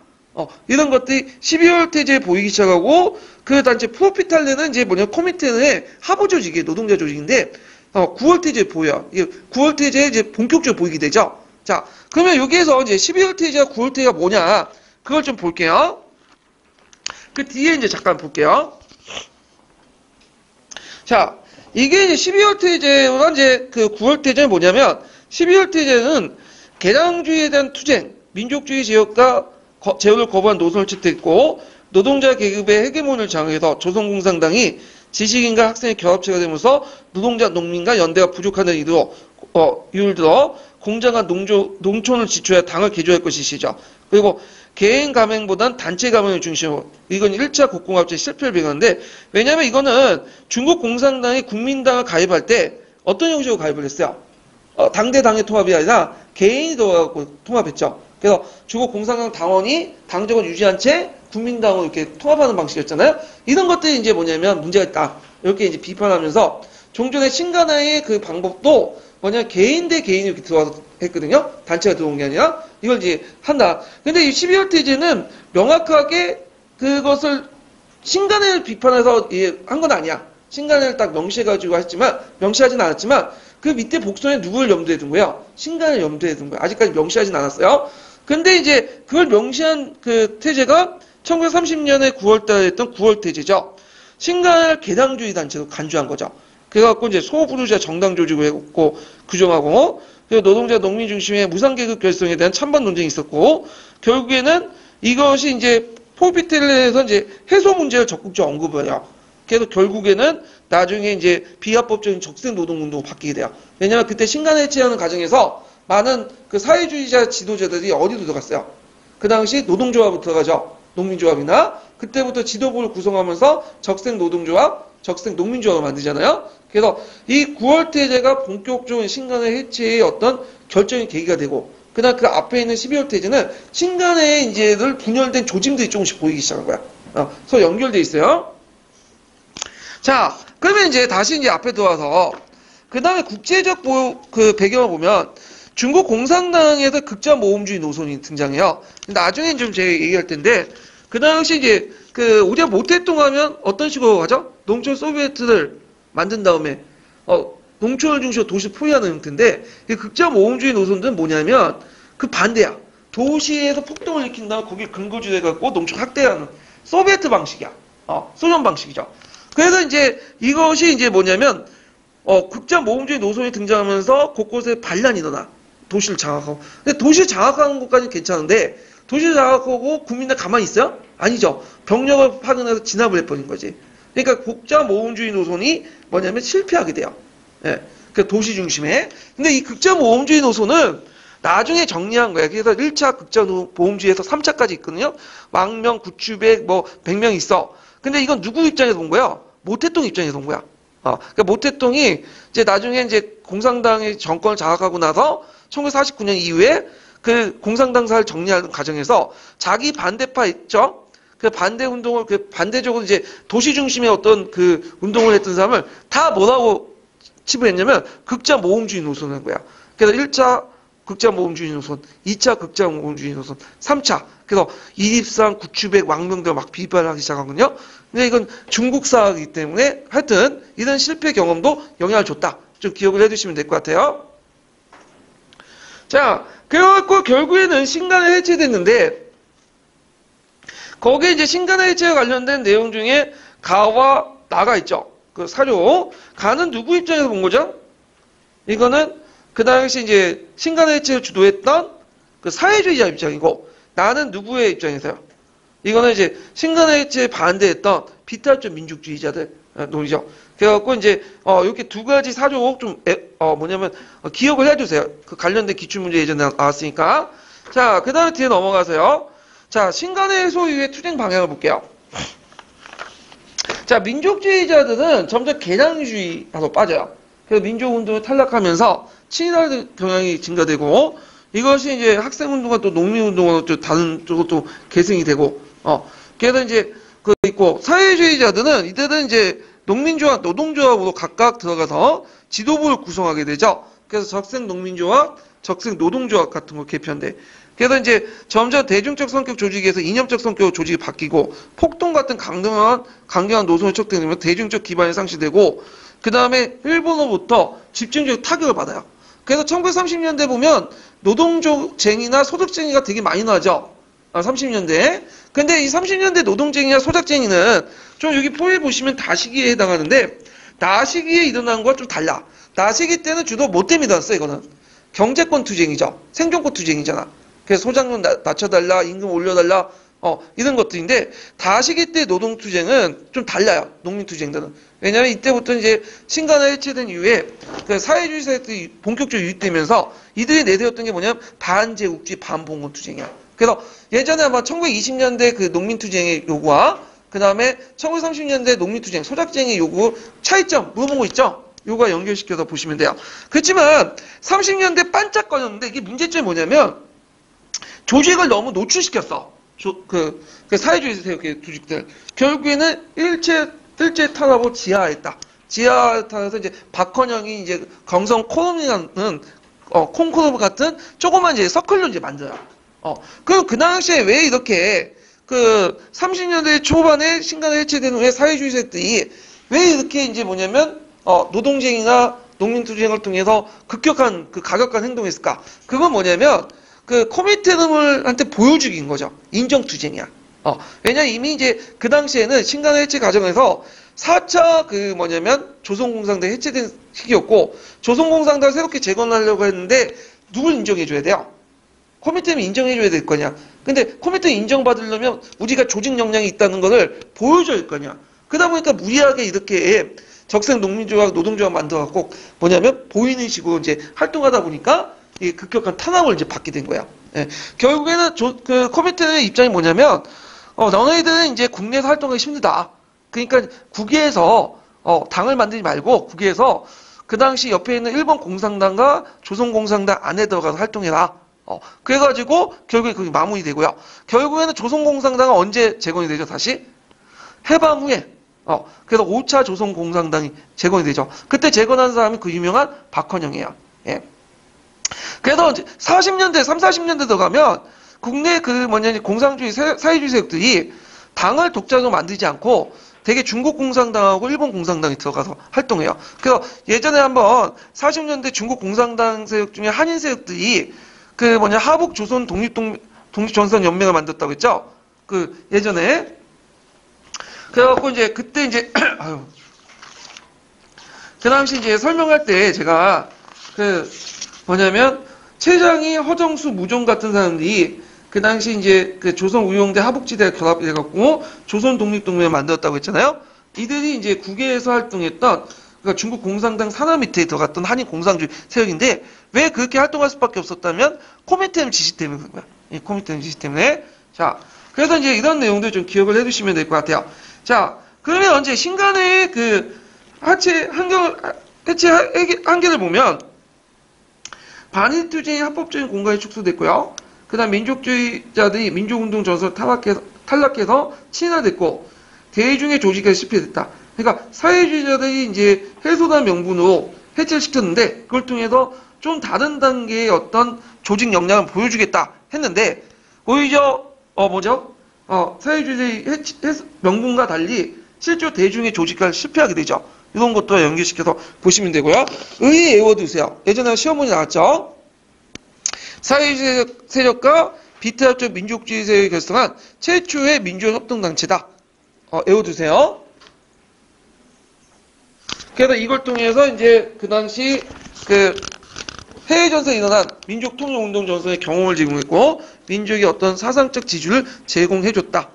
이런 것들이 12월 태제에 보이기 시작하고, 그 단체 프로피탈레는 이제 코미테의 하부 조직이 노동자 조직인데, 9월 태제에 보여요. 이게 9월 태제에 이제 본격적으로 보이게 되죠. 자, 그러면 여기에서 이제 12월 태제와 9월 태제가 뭐냐, 그걸 좀 볼게요. 그 뒤에 이제 잠깐 볼게요. 자, 이게 이제 12월 태제와 이제 그 9월 태제는 뭐냐면, 12월 태제는 개량주의에 대한 투쟁, 민족주의 제어를 거부한 노선을 채택했고, 노동자 계급의 헤게몬을 장악해서 조선공산당이 지식인과 학생의 결합체가 되면서 노동자, 농민과 연대가 부족하는 이유를 들어 공장과 농촌을 지켜야 당을 개조할 것이시죠. 그리고 개인 가맹보단 단체 가맹을 중심으로, 이건 1차 국공합제 실패를 배경인데, 왜냐면 이거는 중국 공산당이 국민당을 가입할 때 어떤 형식으로 가입을 했어요? 당대 통합이 아니라 개인이 들어가고 통합했죠. 그래서 중국 공산당 당원이 당적을 유지한 채 국민당으로 이렇게 통합하는 방식이었잖아요. 이런 것들이 이제 문제가 있다. 이렇게 이제 비판하면서 종전의 신간화의 그 방법도 개인 대 개인이 이렇게 들어와서 했거든요. 단체가 들어온 게 아니라 이걸 이제 한다. 근데 이 12월 태제는 명확하게 그것을 신간회를 비판해서 한 건 아니야. 신간회를 딱 명시하진 않았지만 그 밑에 복선에 누구를 염두에 둔 거예요? 신간을 염두에 둔 거예요. 아직까지 명시하진 않았어요. 근데 이제 그걸 명시한 그 태제가 1930년에 9월달에 했던 9월 태제죠. 신간을 개당주의 단체로 간주한 거죠. 그래갖고 이제 소부르주아 정당 조직을 했고 규정하고, 그리고 노동자 농민 중심의 무상계급 결성에 대한 찬반 논쟁이 있었고, 결국에는 이것이 이제 포피텔레에서 이제 해소 문제를 적극적으로 언급을 해요. 그래서 결국에는 나중에 이제 비합법적인 적색 노동운동으로 바뀌게 돼요. 왜냐면 그때 신간 해체하는 과정에서 많은 그 사회주의자 지도자들이 어디로 들어갔어요? 그 당시 노동조합으로 들어가죠. 농민조합이나. 그때부터 지도부를 구성하면서 적색 노동조합, 적색 농민조합을 만들잖아요. 그래서 이 9월 태제가 본격적인 신간의 해체의 어떤 결정의 계기가 되고, 그다음 그 앞에 있는 12월 태제는 신간의 이제를 분열된 조짐들이 조금씩 보이기 시작한 거야. 서로 연결돼 있어요. 자, 그러면 이제 다시 이제 앞에 들어와서 그 다음에 국제적 그 배경을 보면 중국 공산당에서 극자 모험주의 노선이 등장해요. 나중에 좀 제가 얘기할 텐데, 그 당시 이제 우리가 모태동 하면 어떤 식으로 하죠? 농촌 소비에트를 만든 다음에 농촌을 중심으로 도시를 포위하는 형태인데, 이 극자 모험주의 노선들은 뭐냐면 그 반대야. 도시에서 폭동을 일으킨 다음에 거기에 근거지를 해갖고 농촌 학대하는 소비에트 방식이야. 소련 방식이죠. 그래서 이제 이것이 이제 뭐냐면 극자 모험주의 노선이 등장하면서 곳곳에 반란이 일어나. 도시를 장악하고. 근데 도시를 장악하는 것까지는 괜찮은데 도시 장악하고 국민들 가만히 있어요? 아니죠. 병력을 파견해서 진압을 해버린 거지. 그러니까 국자 모험주의 노선이 뭐냐면 실패하게 돼요. 예. 그 도시 중심에. 근데 이 극자 모험주의 노선은 나중에 정리한 거야. 그래서 1차 극자 모험주의에서 3차까지 있거든요. 망명, 구추백, 뭐 100명 있어. 근데 이건 누구 입장에서 본 거야? 모태동 입장에서 본 거야. 그러니까 모태동이 이제 나중에 이제 공산당이 정권을 장악하고 나서 1949년 이후에 그 공산당사를 정리하는 과정에서 자기 반대파 있죠? 그 반대 운동을, 그 반대적으로 이제 도시 중심의 어떤 그 운동을 했던 사람을 다 뭐라고 치부했냐면 극자 모험주의 노선을 한 거야. 그래서 1차 극자 모험주의 노선, 2차 극자 모험주의 노선, 3차. 그래서 이립상, 구추백, 왕명들 막 비판하기 시작하거든요. 근데 이건 중국사이기 때문에 하여튼 이런 실패 경험도 영향을 줬다. 좀 기억을 해두시면 될 것 같아요. 자, 그래갖고 결국에는 신간에 해체됐는데 거기에 이제 신간의 해체와 관련된 내용 중에 가와 나가 있죠. 그 사료. 가는 누구 입장에서 본 거죠? 이거는 그 당시 이제 신간의 해체를 주도했던 그 사회주의자 입장이고, 나는 누구의 입장에서요? 이거는 이제 신간의 해체에 반대했던 비탈적 민족주의자들 논리죠. 그래갖고 이제 이렇게 두 가지 사료 좀 뭐냐면 기억을 해주세요. 그 관련된 기출문제 예전에 나왔으니까. 자, 그 다음에 뒤에 넘어가세요. 자, 신간의 해소 이후의 투쟁 방향을 볼게요. 자, 민족주의자들은 점점 개량주의로 빠져요. 그래서 민족운동을 탈락하면서 친일 경향이 증가되고, 이것이 이제 학생운동과 또 농민운동으로 또 다른 쪽으로 또 계승이 되고, 그래서 이제 그 있고, 사회주의자들은 이들은 이제 농민조합, 노동조합으로 각각 들어가서 지도부를 구성하게 되죠. 그래서 적색 농민조합, 적색 노동조합 같은 거 개편돼. 그래서 이제 점점 대중적 성격 조직에서 이념적 성격 조직이 바뀌고, 폭동 같은 강경한 노선을 촉대되면 대중적 기반이 상실되고, 그 다음에 일본으로부터 집중적 타격을 받아요. 그래서 1930년대 보면 노동쟁이나 소득쟁이가 되게 많이 나죠. 30년대. 근데 이 30년대 노동쟁이나 소득쟁이는 좀 여기 포에 보시면 다시기에 해당하는데, 나시기에 일어난 거와 좀 달라. 나시기 때는 주로 뭐 때문에 일어났어, 이거는? 경제권 투쟁이죠. 생존권 투쟁이잖아. 그래서 소장료 낮춰달라, 임금 올려달라, 이런 것들인데, 다시기 때 노동투쟁은 좀 달라요. 농민투쟁들은. 왜냐면 이때부터 이제 신간화 해체된 이후에 그 사회주의 세력들이 본격적으로 유입되면서 이들이 내세웠던 게 뭐냐면 반제국주의, 반봉건투쟁이야. 그래서 예전에 아마 1920년대 그 농민투쟁의 요구와 그 다음에 1930년대 농민투쟁, 소작쟁의 요구 차이점 물어본 거 있죠? 요거와 연결시켜서 보시면 돼요. 그렇지만 30년대 반짝거렸는데 이게 문제점이 뭐냐면 조직을 너무 노출시켰어. 그 사회주의 세력의 조직들. 결국에는 일제 탄압으로 지하했다. 지하 탄압에서 이제 박헌영이 이제 경성 코놈이라는 콩코노브 같은 조그만 이제 서클로 이제 만들어요. 그럼 그 당시에 왜 이렇게 그 30년대 초반에 신간화 해체된 후에 사회주의 세력들이 왜 이렇게 이제 뭐냐면 노동쟁이나 농민투쟁을 통해서 급격한 그 가격간 행동했을까? 그건 뭐냐면 그 코미테름을한테 보여주기인 거죠. 인정투쟁이야. 왜냐면 이미 이제 그 당시에는 신간화 해체 과정에서 4차 그 뭐냐면 조선공산당 해체된 시기였고, 조선공산당을 새롭게 재건하려고 했는데 누굴 인정해줘야 돼요? 코미테름이 인정해줘야 될 거냐? 근데 코미테름 인정받으려면 우리가 조직 역량이 있다는 것을 보여줘야 될 거냐? 그러다 보니까 무리하게 이렇게 적색 농민조합, 노동조합 만들어갖고 뭐냐면 보이는 식으로 이제 활동하다 보니까 이 급격한 탄압을 이제 받게 된 거야. 예. 결국에는 그 코미테의 입장이 뭐냐면, 너네들은 이제 국내에서 활동하기 힘들다. 그러니까 국외에서 당을 만들지 말고 국외에서 그 당시 옆에 있는 일본 공산당과 조선 공산당 안에 들어가서 활동해라. 그래가지고 결국에 그게 마무리되고요. 결국에는 조선 공산당은 언제 재건이 되죠? 다시 해방 후에. 그래서 5차 조선 공산당이 재건이 되죠. 그때 재건한 사람이 그 유명한 박헌영이에요. 예. 그래서 40년대, 40년대 들어가면 국내 그 공산주의, 사회주의 세력들이 당을 독자적으로 만들지 않고 되게 중국 공산당하고 일본 공산당이 들어가서 활동해요. 그래서 예전에 한번 40년대 중국 공산당 세력 중에 한인 세력들이 그 하북 조선 독립전선 연맹을 만들었다고 했죠? 그 예전에. 그래갖고 이제 그때 이제, 그 당시 이제 설명할 때 제가 그 최장희, 허정수, 무종 같은 사람들이 그 당시 이제 그 조선 우용대 하북지대가 결합해갖고 조선 독립동맹을 만들었다고 했잖아요. 이들이 이제 국외에서 활동했던 그러니까 중국 공산당 산하 밑에 들어갔던 한인 공산주의 세력인데 왜 그렇게 활동할 수밖에 없었다면 코민테르 지시 때문에 그런 거야. 이 코민테르 지시 때문에. 자, 그래서 이제 이런 내용들 좀 기억을 해두시면 될 것 같아요. 자, 그러면 언제 신간의 그 해체 한계를 보면 반일투쟁이 합법적인 공간이 축소됐고요. 그 다음 민족주의자들이 민족운동 전선을 탈락해서 친화됐고 대중의 조직에 실패됐다. 그러니까 사회주의자들이 이제 해소단 명분으로 해체를 시켰는데 그걸 통해서 좀 다른 단계의 어떤 조직 역량을 보여주겠다 했는데 오히려 사회주의 명분과 달리 실제로 대중의 조직化실패하게 되죠. 이런 것도 연결시켜서 보시면 되고요. 외워두세요. 예전에 시험 문제 나왔죠. 사회주의 세력과 비태합적 민족주의 세력이 결성한 최초의 민주협동단체다. 외워두세요. 그래서 이걸 통해서 이제 그 당시 그 해외전선에 일어난 민족통일운동 전선의 경험을 제공했고 민족의 어떤 사상적 지주를 제공해줬다.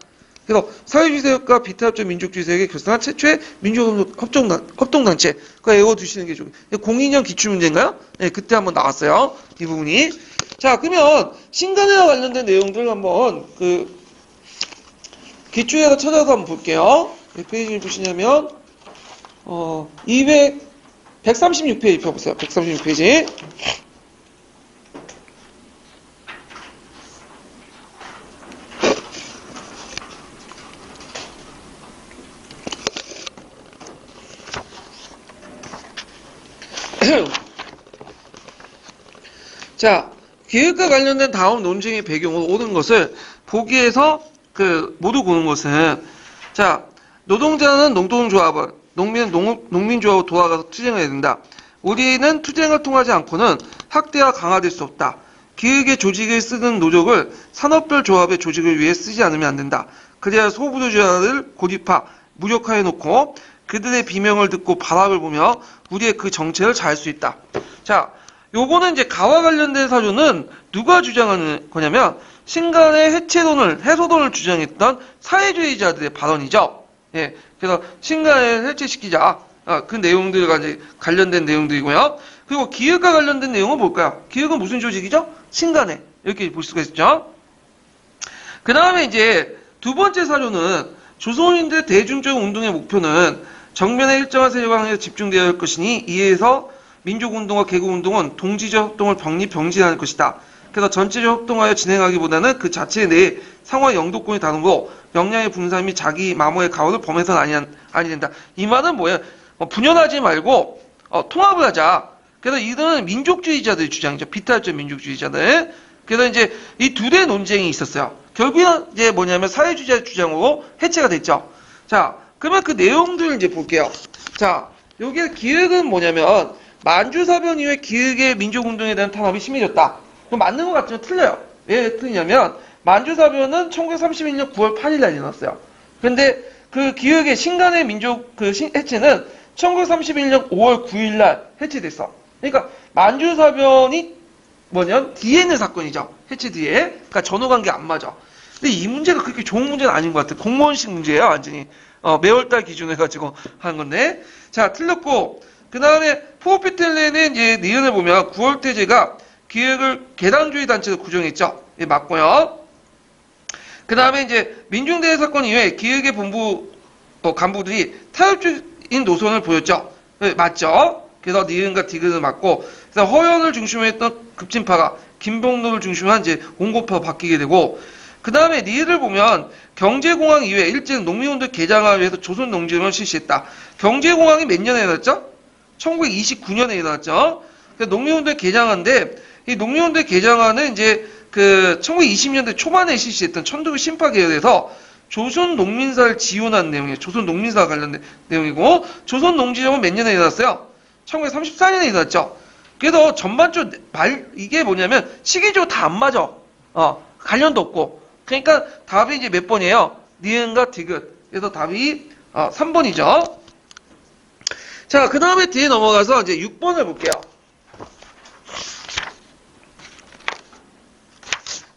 그래서 사회주의 세력과 비태합적 민족주의 세력이 결성한 최초의 민족협동단체. 그거 외워두시는 게 좋아요. 02년 기출문제인가요? 네, 그때 한번 나왔어요. 이 부분이. 자, 그러면 신간회와 관련된 내용들 한번 그 기출에서 찾아서 한번 볼게요. 몇 페이지를 보시냐면 136페이지 펴보세요. 136페이지. 자, 기획과 관련된 다음 논쟁의 배경으로 오는 것을 보기에서 모두 보는 것은 자, 노동자는 노동조합을, 농민은 농민조합으로 돌아가서 투쟁을 해야 된다. 우리는 투쟁을 통하지 않고는 학대가 강화될 수 없다. 기획의 조직을 쓰는 노력을 산업별 조합의 조직을 위해 쓰지 않으면 안 된다. 그래야 소부주의자를 고립화, 무력화해 놓고 그들의 비명을 듣고 바람을 보며 우리의 그 정체를 잘 수 있다. 자, 요거는 이제 가와 관련된 사료는 누가 주장하는 거냐면 신간의 해소론을 주장했던 사회주의자들의 발언이죠. 예, 그래서 신간을 해체시키자. 그 내용들과 이제 관련된 내용들이고요. 그리고 기획과 관련된 내용은 뭘까요? 기획은 무슨 조직이죠? 신간회. 이렇게 볼 수가 있죠. 그 다음에 이제 두 번째 사료는 조선인들 대중적 운동의 목표는 정면에 일정한 세력을 향해 집중되어야 할 것이니 이에서 민족운동과 개국운동은 동지적 협동을 병진하는 것이다. 그래서 전체적 협동하여 진행하기보다는 그 자체 내에 상호의 영도권이 다르고 역량의 분산 및 자기 마모의 가오를 범해서는 아니 된다. 이 말은 뭐예요? 분열하지 말고 통합을 하자. 그래서 이들은 민족주의자들의 주장이죠. 비탈적 민족주의자들. 그래서 이제 이 두 대 논쟁이 있었어요. 결국은 이제 뭐냐면 사회주의자 주장으로 해체가 됐죠. 자, 그러면 그 내용들을 이제 볼게요. 자, 여기 기획은 뭐냐면 만주사변 이후에 기획의 민족운동에 대한 탄압이 심해졌다. 그럼 맞는 것 같지만 틀려요. 왜 틀리냐면 만주사변은 1931년 9월 8일 날 일어났어요. 근데 그 기획의 신간의 민족 해체는 1931년 5월 9일 날 해체됐어. 그러니까 만주사변이 뭐냐면 뒤에 있는 사건이죠. 해체 뒤에. 그러니까 전후관계 안 맞아. 근데 이 문제가 그렇게 좋은 문제는 아닌 것 같아. 공무원식 문제예요, 완전히. 매월달 기준으로 해가지고 하는 건데. 자, 틀렸고. 그 다음에 포피텔레는 이제 니은을 보면 9월태제가 기획을 개당주의 단체로 구정했죠. 예, 맞고요. 그 다음에 이제 민중대회 사건 이후에 기획의 본부 간부들이 타협주의 노선을 보였죠. 예, 맞죠. 그래서 니은과 디귿을 맞고, 그래서 허연을 중심으로 했던 급진파가 김병로를 중심으로 한 이제 온고파로 바뀌게 되고, 그 다음에 니은을 보면 경제공황 이후에 일제는 농민운동 개장을 위해서 조선농지론을 실시했다. 경제공황이 몇 년에 일어났죠? 1929년에 일어났죠. 농민운동 개장한데 이 농민운동 개장안은 이제 그 1920년대 초반에 실시했던 천도교 신파계열에서 조선 농민사를 지원한 내용이에요. 조선 농민사와 관련된 내용이고 조선 농지정은 몇 년에 일어났어요? 1934년에 일어났죠. 그래서 전반적으로 이게 뭐냐면 시기적으로 다 안 맞아. 관련도 없고. 그러니까 답이 이제 몇 번이에요? 니은과 디귿. 그래서 답이 3번이죠. 자, 그 다음에 뒤에 넘어가서 이제 6번을 볼게요.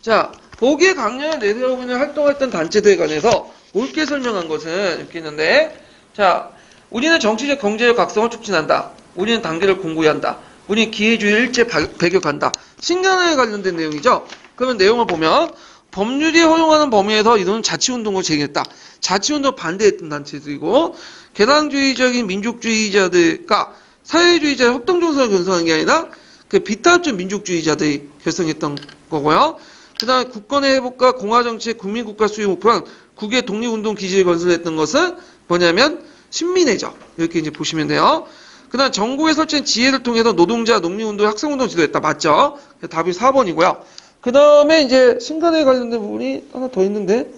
자, 거기에 강령을 내세우고 있는 활동했던 단체들에 관해서 옳게 설명한 것은 이렇게 있는데, 자, 우리는 정치적 경제적 각성을 촉진한다. 우리는 단계를 공고히 한다. 우리는 기회주의를 일제 배격한다. 신간에 관련된 내용이죠. 그러면 내용을 보면 법률이 허용하는 범위에서 이들은 자치운동을 제기했다. 자치운동 반대했던 단체들이고, 개당주의적인 민족주의자들과 사회주의자의 협동정서를 결성한 게 아니라 그 비탄압적 민족주의자들이 결성했던 거고요. 그 다음에 국권의 회복과 공화정치의 국민국가 수립 목표는 국외 독립운동 기지를 건설했던 것은 뭐냐면 신민회죠. 이렇게 이제 보시면 돼요. 그 다음 전국에 설치한 지혜를 통해서 노동자, 농민운동, 학생운동 지도했다. 맞죠? 답이 4번이고요. 그 다음에 이제 신간에 관련된 부분이 하나 더 있는데,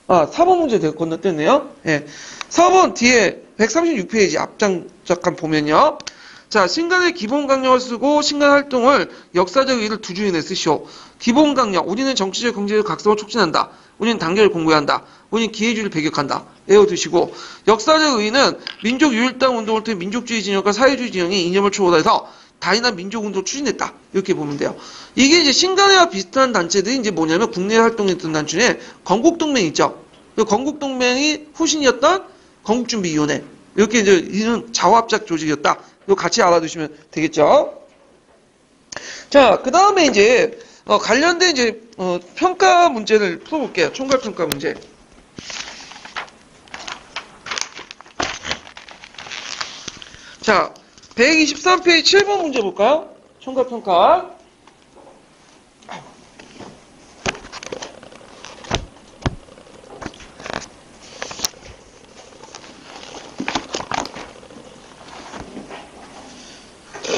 4번 문제 건너뛰었네요. 예. 4번 뒤에 136페이지 앞장 잠깐 보면요. 자, 신간의 기본 강령을 쓰고 신간 활동을 역사적 의의를 두 줄이내 쓰시오. 기본 강령, 우리는 정치적 경제적 각성을 촉진한다. 우리는 단결을 공고한다. 우리는 기회주의를 배격한다. 외워두시고, 역사적 의의는 민족 유일당 운동을 통해 민족주의 진영과 사회주의 진영이 이념을 초월해서 다이난 민족운동을 추진했다. 이렇게 보면 돼요. 이게 이제 신간회와 비슷한 단체들이 이제 뭐냐면 국내에 활동했던 단체 중에 건국동맹 있죠. 그 건국동맹이 후신이었던 건국준비위원회. 이렇게 이제 이런 자화합작 조직이었다. 이거 같이 알아두시면 되겠죠. 자, 그 다음에 이제 관련된 이제 평가 문제를 풀어볼게요. 총괄평가 문제. 자, 123페이지 7번 문제 볼까요? 총괄평가.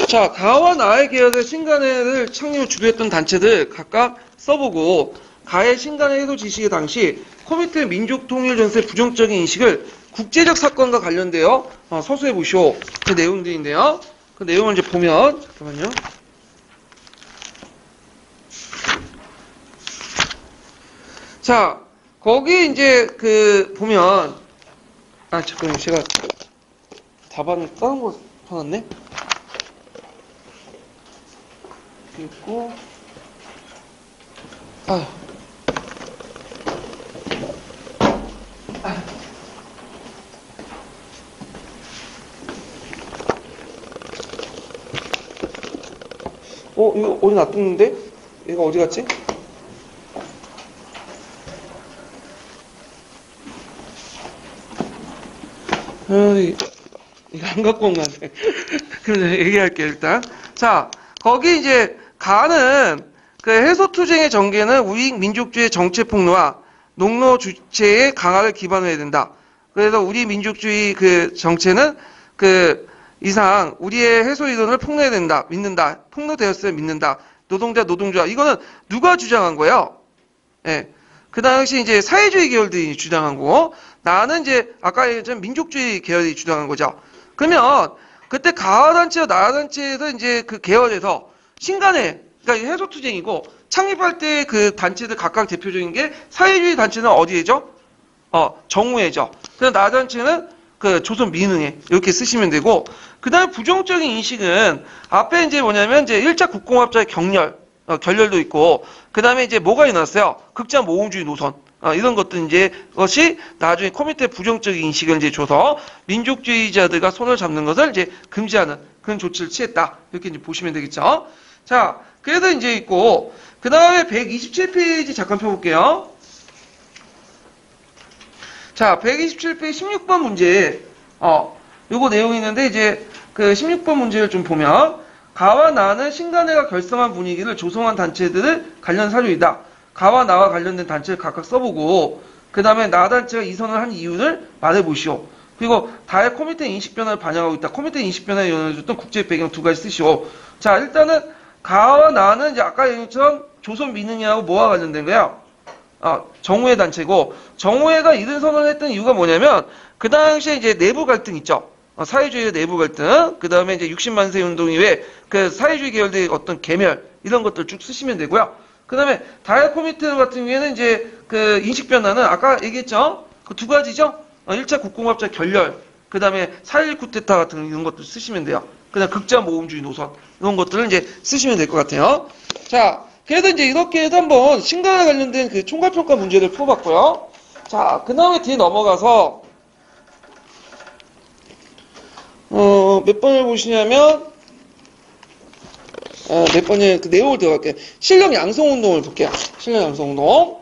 자, 가와 나의 계열의 신간회를 창립을 주도했던 단체들 각각 써보고, 가의 신간회 해소 지시의 당시 코미테 민족통일전선의 부정적인 인식을 국제적 사건과 관련되어 서술해 보시오. 그 내용들인데요. 그 내용을 이제 보면, 잠깐만요. 자, 거기 이제 보면, 잠깐만요. 제가 답안을 다른 거 써놨네? 있고, 이거 어디 놔뒀는데? 얘가 어디 갔지? 이거 안 갖고 온 것 같아. 그럼 얘기할게요, 일단. 자, 거기 이제, 가는 그 해소투쟁의 전개는 우익 민족주의 정책 폭로와 농노 주체의 강화를 기반으로 해야 된다. 그래서 우리 민족주의 그 정체는 그 이상 우리의 해소 이론을 폭로해야 된다. 믿는다. 폭로되었으면 믿는다. 노동자. 이거는 누가 주장한 거예요? 예. 그 당시 이제 사회주의 계열들이 주장한 거고, 나는 이제 아까 얘기했던 민족주의 계열이 주장한 거죠. 그러면 그때 가화단체와 나화단체에서 이제 그 계열에서 신간회, 그러니까 해소투쟁이고, 창립할 때 그 단체들 각각 대표적인 게 사회주의 단체는 어디에죠? 정우회죠. 그래서 나단체는 그 조선민흥회 이렇게 쓰시면 되고, 그 다음에 부정적인 인식은 앞에 이제 뭐냐면 이제 1차 국공합작의 결렬도 있고, 그 다음에 이제 뭐가 일어났어요? 극자 모험주의 노선. 이런 것들 이제 것이 나중에 코미테 부정적인 인식을 이제 줘서 민족주의자들과 손을 잡는 것을 이제 금지하는 그런 조치를 취했다. 이렇게 이제 보시면 되겠죠. 자, 그래서 이제 있고, 그 다음에 127페이지 잠깐 펴볼게요. 자, 127페이지 16번 문제, 요거 내용이 있는데, 이제, 그 16번 문제를 좀 보면, 가와 나는 신간회가 결성한 분위기를 조성한 단체들을 관련 사료이다. 가와 나와 관련된 단체를 각각 써보고, 그 다음에 나 단체가 이선을 한 이유를 말해보시오. 그리고 다의 코미테 인식 변화를 반영하고 있다. 코미테 인식 변화에 영향을 줬던 국제 배경 두 가지 쓰시오. 자, 일단은, 가와 나는 이제 아까 얘기처럼 조선 민흥회하고 뭐와 관련된 거야? 정우회 단체고, 정우회가 이런 선언을 했던 이유가 뭐냐면, 그 당시에 이제 내부 갈등 있죠. 사회주의의 내부 갈등, 그 다음에 이제 60만 세 운동 이후에 그 사회주의 계열들의 어떤 계멸, 이런 것들 쭉 쓰시면 되고요. 그 다음에 다이아 코미테 같은 경우에는 이제 그 인식 변화는 아까 얘기했죠? 그 두 가지죠? 1차 국공합작 결렬, 그 다음에 4.1 쿠데타 같은 이런 것들 쓰시면 돼요. 그 다음 극자 모험주의 노선, 이런 것들을 이제 쓰시면 될 것 같아요. 자, 그래서 이제 이렇게 해서 한번 신간에 관련된 그 총괄평가 문제를 풀어봤고요. 자, 그 다음에 뒤에 넘어가서, 몇 번을 보시냐면, 몇 번에 그 내용을 들어갈게요. 실력 양성 운동을 볼게요. 실력 양성 운동.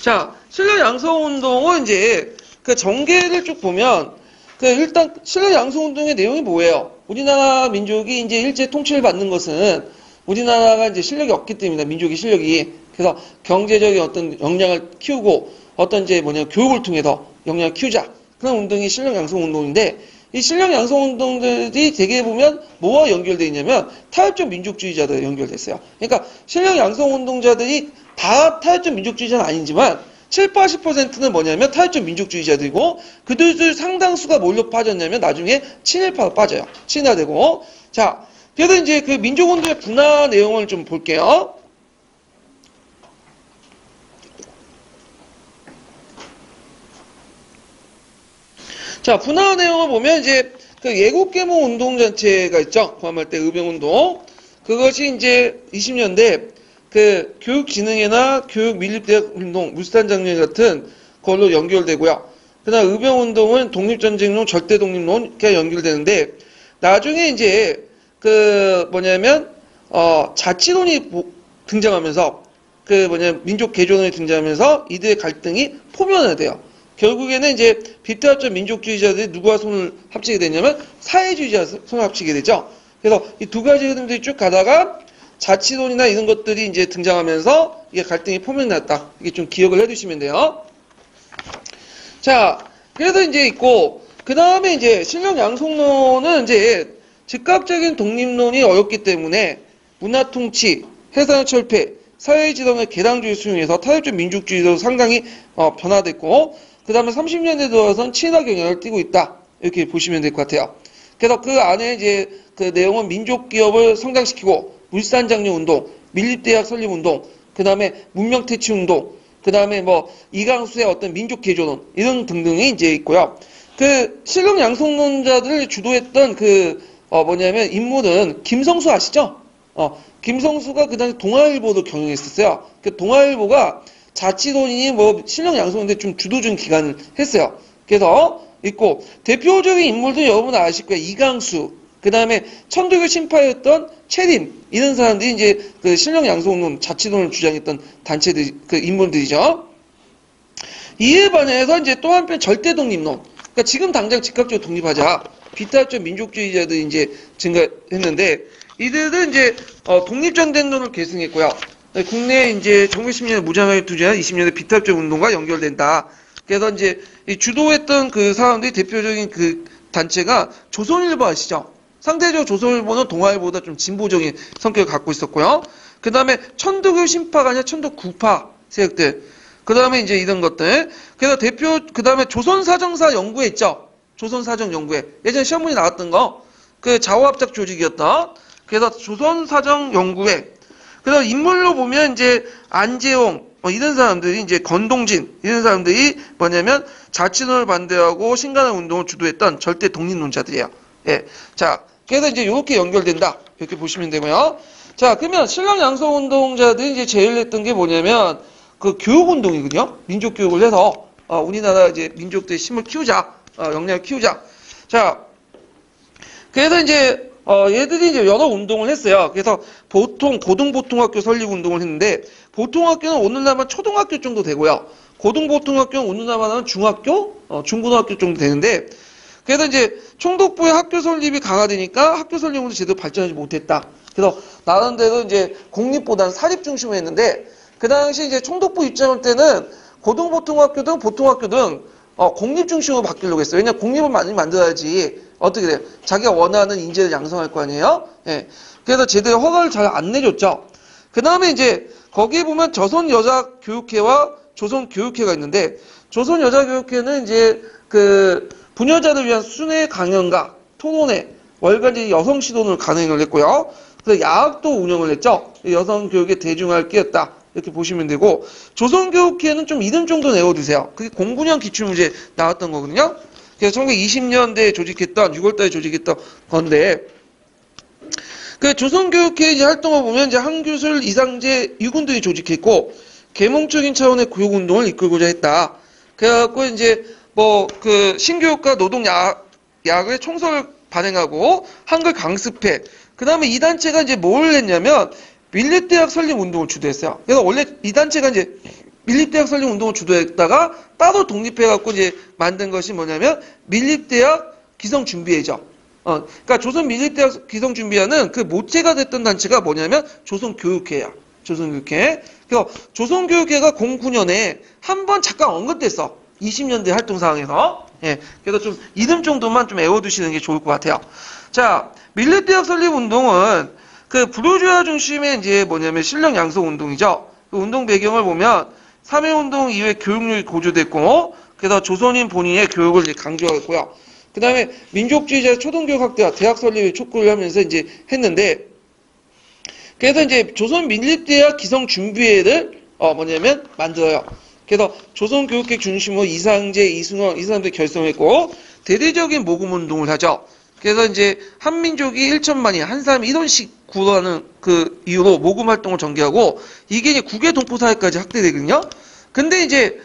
자, 실력 양성 운동은 이제 그 전개를 쭉 보면, 그 일단 실력 양성 운동의 내용이 뭐예요? 우리나라 민족이 이제 일제 통치를 받는 것은 우리나라가 이제 실력이 없기 때문이다. 민족의 실력이. 그래서 경제적인 어떤 역량을 키우고 어떤 이제 교육을 통해서 역량을 키우자. 그런 운동이 실력 양성 운동인데, 이 실력 양성 운동들이 대개 보면 뭐와 연결되어 있냐면 타협적 민족주의자들 연결됐어요. 그러니까 실력 양성 운동자들이 다 타협적 민족주의자는 아니지만 7, 80%는 뭐냐면 타협적 민족주의자들이고, 그들 상당수가 뭘로 빠졌냐면 나중에 친일파로 빠져요. 친화되고. 자, 그래서 이제 그 민족운동의 분화 내용을 좀 볼게요. 자, 분화 내용을 보면 이제 그 예국계몽 운동단체가 있죠. 구한말 때 의병운동. 그것이 이제 20년대 그 교육진흥회나 교육밀립대학운동, 물산장려 같은 걸로 연결되고요. 그다음 의병운동은 독립전쟁론, 절대독립론과 연결되는데, 나중에 이제 그 자치론이 등장하면서 민족개조론이 등장하면서 이들의 갈등이 포면화돼요. 결국에는 이제 비타협적 민족주의자들이 누구와 손을 합치게 되냐면 사회주의자 손을 합치게 되죠. 그래서 이 두 가지 흐름들이 쭉 가다가 자치론이나 이런 것들이 이제 등장하면서 이게 갈등이 포면났다. 이게 좀 기억을 해두시면 돼요. 자, 그래서 이제 있고, 그 다음에 이제 실력 양성론은 이제 즉각적인 독립론이 어렵기 때문에 문화통치, 해산철폐, 사회지정의 개당주의 수용해서 타협적 민족주의로 상당히 변화됐고, 그 다음에 30년대 들어와서는 친화 경향을 띠고 있다. 이렇게 보시면 될 것 같아요. 그래서 그 안에 이제 그 내용은 민족기업을 성장시키고, 물산장려 운동, 밀립대학 설립 운동, 그 다음에 문명퇴치 운동, 그 다음에 이강수의 어떤 민족개조론, 이런 등등이 이제 있고요. 그 실력 양성론자들을 주도했던 인물은 김성수 아시죠? 김성수가 그 당시 동아일보도 경영했었어요. 그 동아일보가 자치론이니 실력 양성론인데 좀 주도적인 기관을 했어요. 그래서 있고, 대표적인 인물도 여러분 아실 거예요. 이강수, 그 다음에 천도교 신파였던 최림, 이런 사람들이 이제 그 실력 양성론, 자치론을 주장했던 단체들, 그 인물들이죠. 이에 반해서 이제 또 한편 절대독립론. 그러니까 지금 당장 즉각적으로 독립하자. 비타협적 민족주의자들이 이제 증가했는데, 이들은 이제 독립전쟁론을 계승했고요. 국내 이제 1910년에 무장을 투쟁한 20년대 비타협적 운동과 연결된다. 그래서 이제 이 주도했던 그 사람들이 대표적인 그 단체가 조선일보 아시죠? 상대적으로 조선일보는 동아일보다 좀 진보적인 성격을 갖고 있었고요. 그 다음에 천도교 신파가 아니라 천도구파 세력들. 그 다음에 이제 이런 것들. 그래서 그 다음에 조선사정사 연구회 있죠? 조선사정연구회. 예전에 시험 문제 나왔던 거. 그 좌우합작 조직이었던. 그래서 조선사정연구회. 그래서 인물로 보면 이제 안재홍, 이런 사람들이 이제 건동진, 이런 사람들이 뭐냐면 자치론을 반대하고 신간화 운동을 주도했던 절대 독립론자들이에요. 예. 자, 그래서 이제 이렇게 연결된다. 이렇게 보시면 되고요. 자, 그러면 신랑 양성 운동자들이 이제 제일 했던 게 뭐냐면 그 교육 운동이거든요. 민족 교육을 해서 우리나라 이제 민족들의 힘을 키우자, 역량을 키우자. 자, 그래서 이제 얘들이 이제 여러 운동을 했어요. 그래서 보통 고등보통학교 설립 운동을 했는데, 보통학교는 오늘날만 초등학교 정도 되고요. 고등보통학교는 오늘날만 중학교, 중고등학교 정도 되는데, 그래서 이제 총독부의 학교 설립이 강화되니까 학교 설립으로 제대로 발전하지 못했다. 그래서 나름대로 이제 공립보다는 사립 중심으로 했는데, 그 당시 이제 총독부 입장할 때는 고등보통학교든 보통학교든 공립 중심으로 바뀌려고 했어요. 왜냐면 공립을 많이 만들어야지 어떻게 돼요? 자기가 원하는 인재를 양성할 거 아니에요? 예. 그래서 제대로 허가를 잘 안 내줬죠. 그 다음에 이제 거기에 보면 조선여자교육회와 조선교육회가 있는데, 조선여자교육회는 이제 그 부녀자를 위한 순회 강연과 토론회, 월간 여성 시도를 강행을 했고요. 그래서 야학도 운영을 했죠. 여성 교육의 대중화를 끼웠다. 이렇게 보시면 되고, 조선교육회는 좀 이름 정도 내어두세요. 그게 09년 기출문제 나왔던 거거든요. 그래서 1920년대에 조직했던, 6월달에 조직했던 건데, 그 조선교육회 이제 활동을 보면 이제 한교술, 이상제, 이군들이 조직했고 계몽적인 차원의 교육운동을 이끌고자 했다. 그래갖고 이제 뭐 그 신교육과 노동야학의 총선을 발행하고 한글 강습회. 그 다음에 이 단체가 이제 뭘 했냐면 밀립대학 설립 운동을 주도했어요. 그래서 원래 이 단체가 이제 밀립대학 설립 운동을 주도했다가 따로 독립해갖고 이제 만든 것이 뭐냐면 밀립대학 기성준비회죠. 그러니까 조선 밀립대학 기성준비회는 그 모체가 됐던 단체가 뭐냐면 조선교육회야. 조선교육회. 그래서 조선교육회가 09년에 한 번 잠깐 언급됐어. 20년대 활동 상황에서. 예. 그래서 좀 이름 정도만 좀 외워두시는 게 좋을 것 같아요. 자, 밀립대학 설립 운동은 그 불효주야 중심의 이제 뭐냐면 실력 양성 운동이죠. 그 운동 배경을 보면 3.1운동 이후에 교육률이 고조됐고, 그래서 조선인 본인의 교육을 이제 강조했고요. 그 다음에 민족주의자 초등교육 확대와 대학 설립을 촉구를 하면서 이제 했는데, 그래서 이제 조선 밀립대학 기성준비회를 뭐냐면 만들어요. 그래서 조선교육회 중심으로 이상제, 이승원 이 사람들이 결성했고 대대적인 모금 운동을 하죠. 그래서 이제 한민족이 1천만이 한 사람이 1원씩 구하는 그 이유로 모금 활동을 전개하고 이게 이제 국외 동포 사회까지 확대되거든요. 근데 이제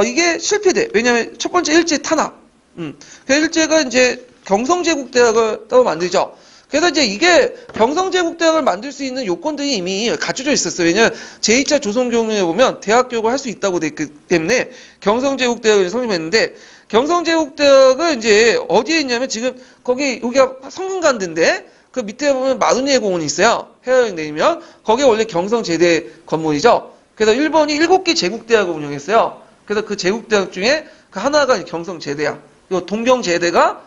이게 실패돼. 왜냐면 첫 번째 일제 탄압. 그 일제가 이제 경성제국대학을 따로 만들죠. 그래서 이제 이게 경성제국대학을 만들 수 있는 요건들이 이미 갖춰져 있었어요. 왜냐면 제2차 조선교육령에 보면 대학 교육을 할 수 있다고 돼 있기 때문에 경성제국대학을 설립했는데 경성제국대학은 이제 어디에 있냐면 지금 여기가 성균관대인데 그 밑에 보면 마루니에 공원이 있어요. 해화역 내리면 거기가 원래 경성제대 건물이죠. 그래서 일본이 7개 제국대학을 운영했어요. 그래서 그 제국대학 중에 그 하나가 경성제대야. 그리고 동경제대가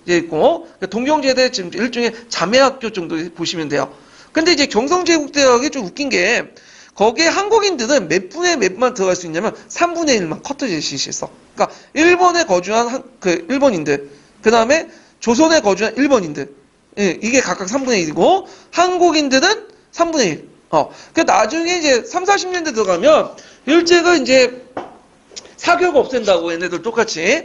이제 있고, 동경제대 지금 일종의 자매학교 정도 보시면 돼요. 근데 이제 경성제국대학이 좀 웃긴 게, 거기에 한국인들은 몇 분의 몇만 들어갈 수 있냐면 3분의 1만 커트질 수 있어. 그러니까 일본에 거주한 일본인들, 그 다음에 조선에 거주한 일본인들, 예, 이게 각각 3분의 1이고, 한국인들은 3분의 1. 그 나중에 이제 3, 40년대 들어가면, 일제가 이제 사교육 없앤다고 얘네들 똑같이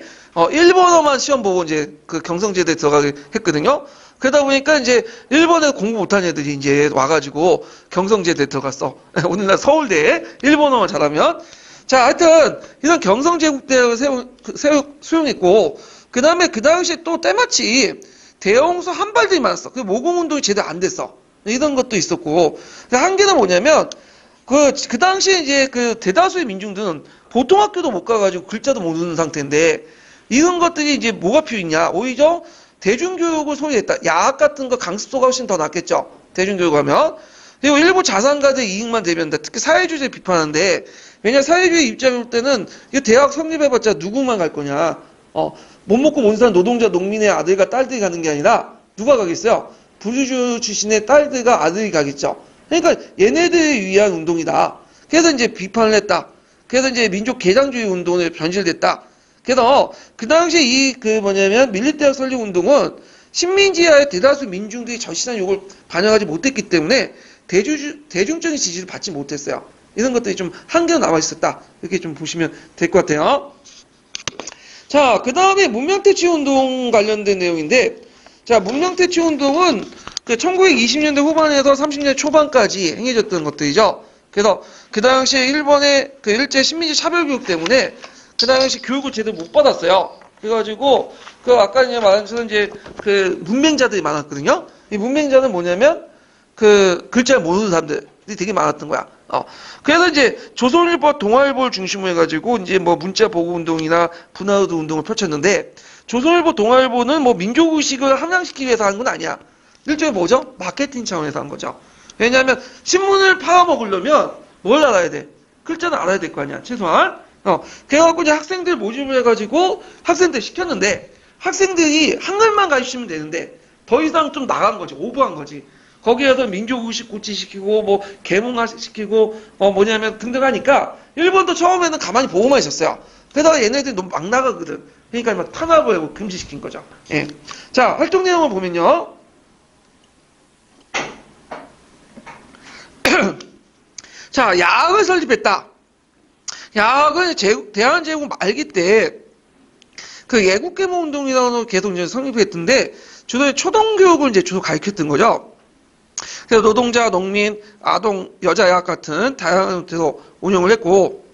일본어만 시험 보고 이제 그 경성제대 들어가게 했거든요. 그러다 보니까 이제 일본에 공부 못한 애들이 이제 와가지고 경성제대 들어갔어. 오늘날 서울대에 일본어만 잘하면. 자, 하여튼 이런 경성제국대학을 수용했고, 그 다음에 그 당시에 또 때마치 대홍수 한발들이 많았어. 그 모금운동이 제대로 안 됐어. 이런 것도 있었고, 한계는 뭐냐면 그 당시에 이제 그 대다수의 민중들은 보통 학교도 못 가가지고 글자도 모르는 상태인데 이런 것들이 이제 뭐가 필요했냐? 오히려 대중교육을 소위했다. 야학 같은 거 강습소가 훨씬 더 낫겠죠. 대중교육 하면. 그리고 일부 자산가들 이익만 대변한다. 특히 사회주의 비판하는데 왜냐 사회주의 입장일 때는 이 대학 성립해봤자 누구만 갈 거냐? 못 먹고 못 사는 노동자 농민의 아들과 딸들이 가는 게 아니라 누가 가겠어요? 부르주 출신의 딸들과 아들이 가겠죠. 그러니까 얘네들을 위한 운동이다. 그래서 이제 비판을 했다. 그래서 이제 민족 개장주의 운동에 변질됐다. 그래서 그 당시에 뭐냐면 밀립대학 설립 운동은 식민지하의 대다수 민중들이 절실한 욕을 반영하지 못했기 때문에 대중적인 지지를 받지 못했어요. 이런 것들이 좀 한계로 나와 있었다. 이렇게 좀 보시면 될 것 같아요. 자, 그 다음에 문명퇴치 운동 관련된 내용인데, 자, 문명퇴치 운동은 1920년대 후반에서 30년대 초반까지 행해졌던 것들이죠. 그래서 그 당시에 일본의 그 일제 식민지 차별교육 때문에 그 당시 교육을 제대로 못 받았어요. 그래가지고 아까 이제 말한 것처럼 이제 문맹자들이 많았거든요. 이 문맹자는 뭐냐면 글자를 모르는 사람들이 되게 많았던 거야. 그래서 이제 조선일보, 동아일보를 중심으로 해가지고 이제 뭐 문자 보고 운동이나 분화우드 운동을 펼쳤는데 조선일보, 동아일보는 뭐 민족의식을 함양시키기 위해서 하는 건 아니야. 일종의 뭐죠? 마케팅 차원에서 한 거죠. 왜냐하면 신문을 팔아먹으려면 뭘 알아야 돼? 글자는 알아야 될 거 아니야, 최소한. 그래갖고 이제 학생들 모집을 해가지고 학생들 시켰는데 학생들이 한글만 가르치면 되는데 더 이상 좀 나간 거지, 오버한 거지. 거기에서 민족의식 고취시키고 뭐 계몽화시키고 뭐냐면 등등 하니까 일본도 처음에는 가만히 보고만 있었어요. 그러다가 얘네들이 너무 막 나가거든. 그러니까 막 탄압을 하고 금지시킨 거죠. 예. 자, 활동 내용을 보면요. 자, 야학을 설립했다. 야학은 대한제국 말기 때 예국계몽운동이라는 걸 계속 이제 설립했던데 주로 초등교육을 이제 주로 가르쳤던 거죠. 그래서 노동자, 농민, 아동, 여자약 같은 다양한 형태로 운영을 했고,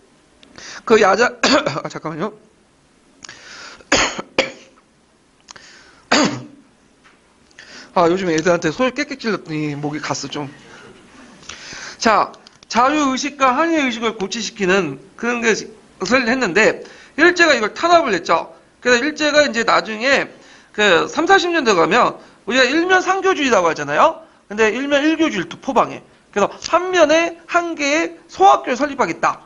그 야자, 아, 잠깐만요. 아, 요즘 애들한테 소리 깨끗 질렀더니 목이 갔어, 좀. 자, 자유의식과 한의의식을 고취시키는 그런 것을 했는데, 일제가 이걸 탄압을 했죠. 그래서 일제가 이제 나중에 그 3, 40년대 가면 우리가 일면 상교주의라고 하잖아요. 근데 일면 일교주의를 또 포방해. 그래서 한 면에 한 개의 소학교를 설립하겠다.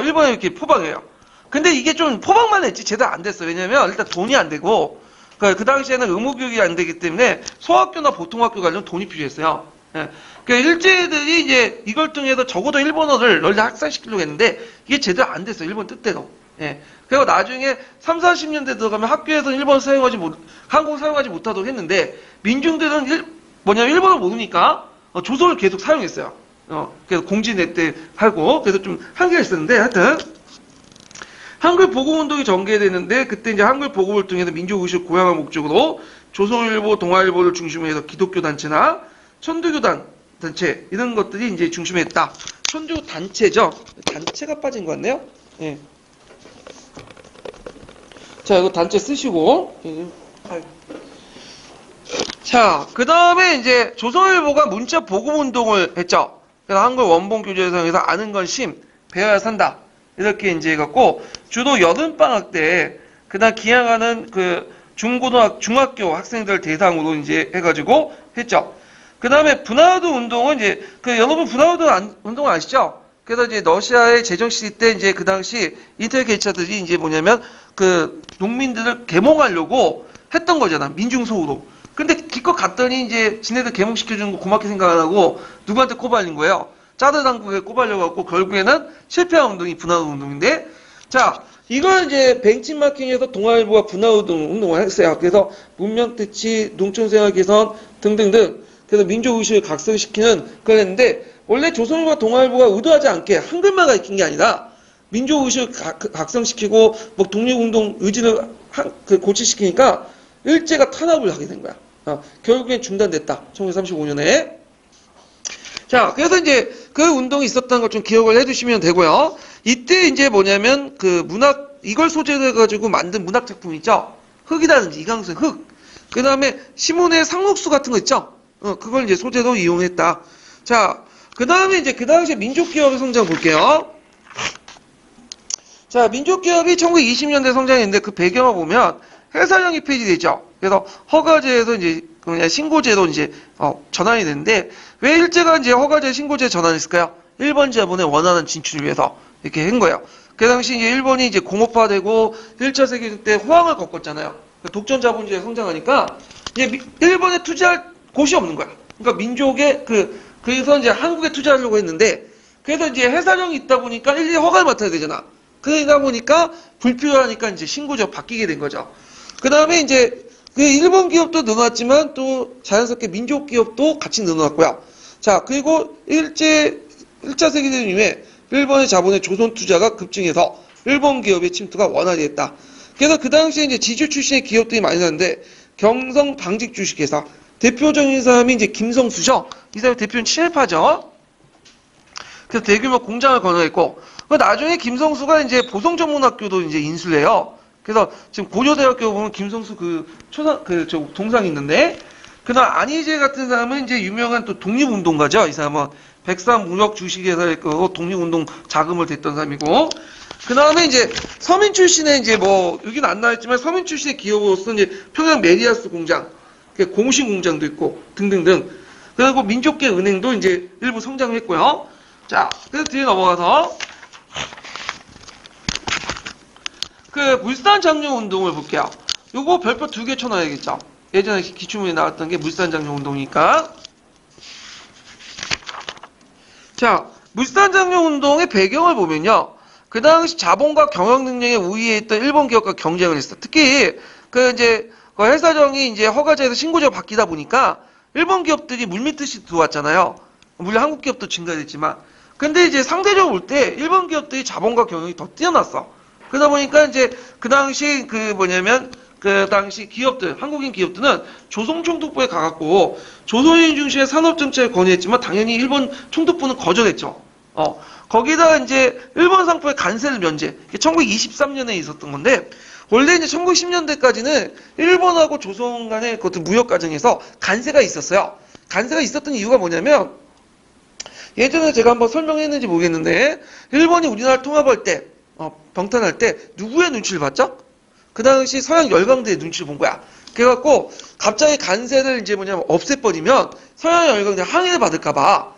일본에 이렇게 포방해요. 근데 이게 좀 포방만 했지 제대로 안 됐어요. 왜냐면 일단 돈이 안 되고, 그 당시에는 의무교육이 안 되기 때문에 소학교나 보통학교 가려면 돈이 필요했어요. 예. 그러니까 일제들이 이제 이걸 통해서 적어도 일본어를 널리 확산시키려고 했는데 이게 제대로 안 됐어요. 일본 뜻대로. 예. 그리고 나중에 3, 40년대 들어가면 학교에서 일본어 한국어 사용하지 못하도록 했는데 민중들은 일본어 모르니까 조선을 계속 사용했어요. 그래서 공지내 때 하고 그래서 좀 한계가 있었는데 하여튼 한글 보급운동이 전개되는데 그때 이제 한글 보급을 통해서 민족의식을 고양할 목적으로 조선일보, 동아일보를 중심으로 해서 기독교 단체나 천주교 단체 이런 것들이 이제 중심에 있다. 천주교 단체죠. 단체가 빠진 것 같네요. 예. 자, 이거 단체 쓰시고. 자, 그 다음에 이제 조선일보가 문자 보급운동을 했죠. 그래서 한글 원본 교재를 사용해서 아는 건 심, 배워야 산다. 이렇게 이제 해갖고, 주로 여름방학 때, 그다음 기항하는 그 중학교 학생들 대상으로 이제 해가지고 했죠. 그 다음에 분화우드 운동은 이제, 여러분 분화우드 운동 아시죠? 그래서 이제 러시아의 제정 시대 때 이제 그 당시 인터넷 개척자들이 이제 뭐냐면 그 농민들을 계몽하려고 했던 거잖아. 민중소우로. 근데 기껏 갔더니 이제 지네들 계몽시켜주는 거 고맙게 생각 안 하고 누구한테 꼬발린 거예요? 짜드 당국에 꼬발려갖고 결국에는 실패한 운동이 분화우드 운동인데 자, 이걸 이제 벤치마킹에서 동아일보가 분화우드 운동을 했어요. 그래서 문명대치, 농촌생활 개선 등등등 그래서 민족의식을 각성시키는 그걸 했는데 원래 조선일보와 동아일보가 의도하지 않게 한글만 가르친 게 아니라 민족의식을 각성시키고 뭐 독립운동 의지를 고취시키니까 일제가 탄압을 하게 된 거야. 결국엔 중단됐다. 1935년에. 자, 그래서 이제 그 운동이 있었다는 걸 좀 기억을 해두시면 되고요. 이때 이제 뭐냐면 그 이걸 소재로 해가지고 만든 문학 작품 있죠. 흑이라든지 이강수의 흑. 그 다음에 시몬의 상록수 같은 거 있죠. 그걸 이제 소재로 이용했다. 자, 그 다음에 이제 그 당시에 민족기업의 성장 볼게요. 자, 민족기업이 1920년대 성장했는데 그 배경을 보면 해산령이 폐지되죠. 그래서 허가제에서 이제 그냥 신고제로 이제 전환이 됐는데 왜 일제가 이제 허가제 신고제 전환했을까요? 일본 자본의 원활한 진출을 위해서 이렇게 한 거예요. 그 당시 이제 일본이 이제 공업화되고 1차 세계대전 때 호황을 겪었잖아요. 독전 자본주의가 성장하니까 이제 일본에 투자할 곳이 없는 거야. 그러니까 민족의 그래서 이제 한국에 투자하려고 했는데 그래서 이제 해산령이 있다 보니까 일일이 허가를 맡아야 되잖아. 그러다 보니까 불필요하니까 이제 신고제가 바뀌게 된 거죠. 그 다음에 이제 그 일본 기업도 늘어났지만 또 자연스럽게 민족 기업도 같이 늘어났고요. 자, 그리고 1차 세계대전 이후에 일본의 자본의 조선 투자가 급증해서 일본 기업의 침투가 원활히 됐다. 그래서 그 당시에 이제 지주 출신의 기업들이 많이 나는데 경성 방직 주식회사 대표적인 사람이 이제 김성수죠. 이 사람이 대표는 친일파죠. 그래서 대규모 공장을 건설했고, 나중에 김성수가 이제 보성전문학교도 이제 인수를 해요. 그래서 지금 고려대학교 보면 김성수 동상이 있는데, 그 다음 안희재 같은 사람은 이제 유명한 또 독립운동가죠. 이 사람은 백삼무역 주식회사의 독립운동 자금을 댔던 사람이고, 그 다음에 이제 서민 출신의 이제 여기는 안 나와있지만 서민 출신의 기업으로서 이제 평양 메리아스 공장, 공신 공장도 있고 등등등. 그리고 민족계 은행도 이제 일부 성장을 했고요. 자, 그래서 뒤에 넘어가서 그 물산 장려 운동을 볼게요. 요거 별표 2개 쳐놔야겠죠. 예전에 기출문에 나왔던 게 물산 장려 운동이니까. 자, 물산 장려 운동의 배경을 보면요. 그 당시 자본과 경영 능력에 우위에 있던 일본 기업과 경쟁을 했어. 특히 이제 해사령이 이제 허가제에서 신고제가 바뀌다 보니까 일본 기업들이 물밀듯이 들어왔잖아요. 물론 한국 기업도 증가됐지만. 근데 이제 상대적으로 볼 때 일본 기업들이 자본과 경영이 더 뛰어났어. 그러다 보니까 이제 그 당시 그 당시 기업들, 한국인 기업들은 조선 총독부에 가갖고 조선인 중심의 산업 정책을 건의했지만 당연히 일본 총독부는 거절했죠. 거기다 이제 일본 상품의 관세를 면제. 1923년에 있었던 건데 원래 이제 1910년대까지는 일본하고 조선 간의 그 무역 과정에서 관세가 있었어요. 관세가 있었던 이유가 뭐냐면 예전에 제가 한번 설명했는지 모르겠는데 일본이 우리나라를 통합할 때 병탄할 때 누구의 눈치를 봤죠? 그 당시 서양 열강대의 눈치를 본 거야. 그래갖고 갑자기 관세를 이제 뭐냐면 없애버리면 서양 열강대 항의를 받을까봐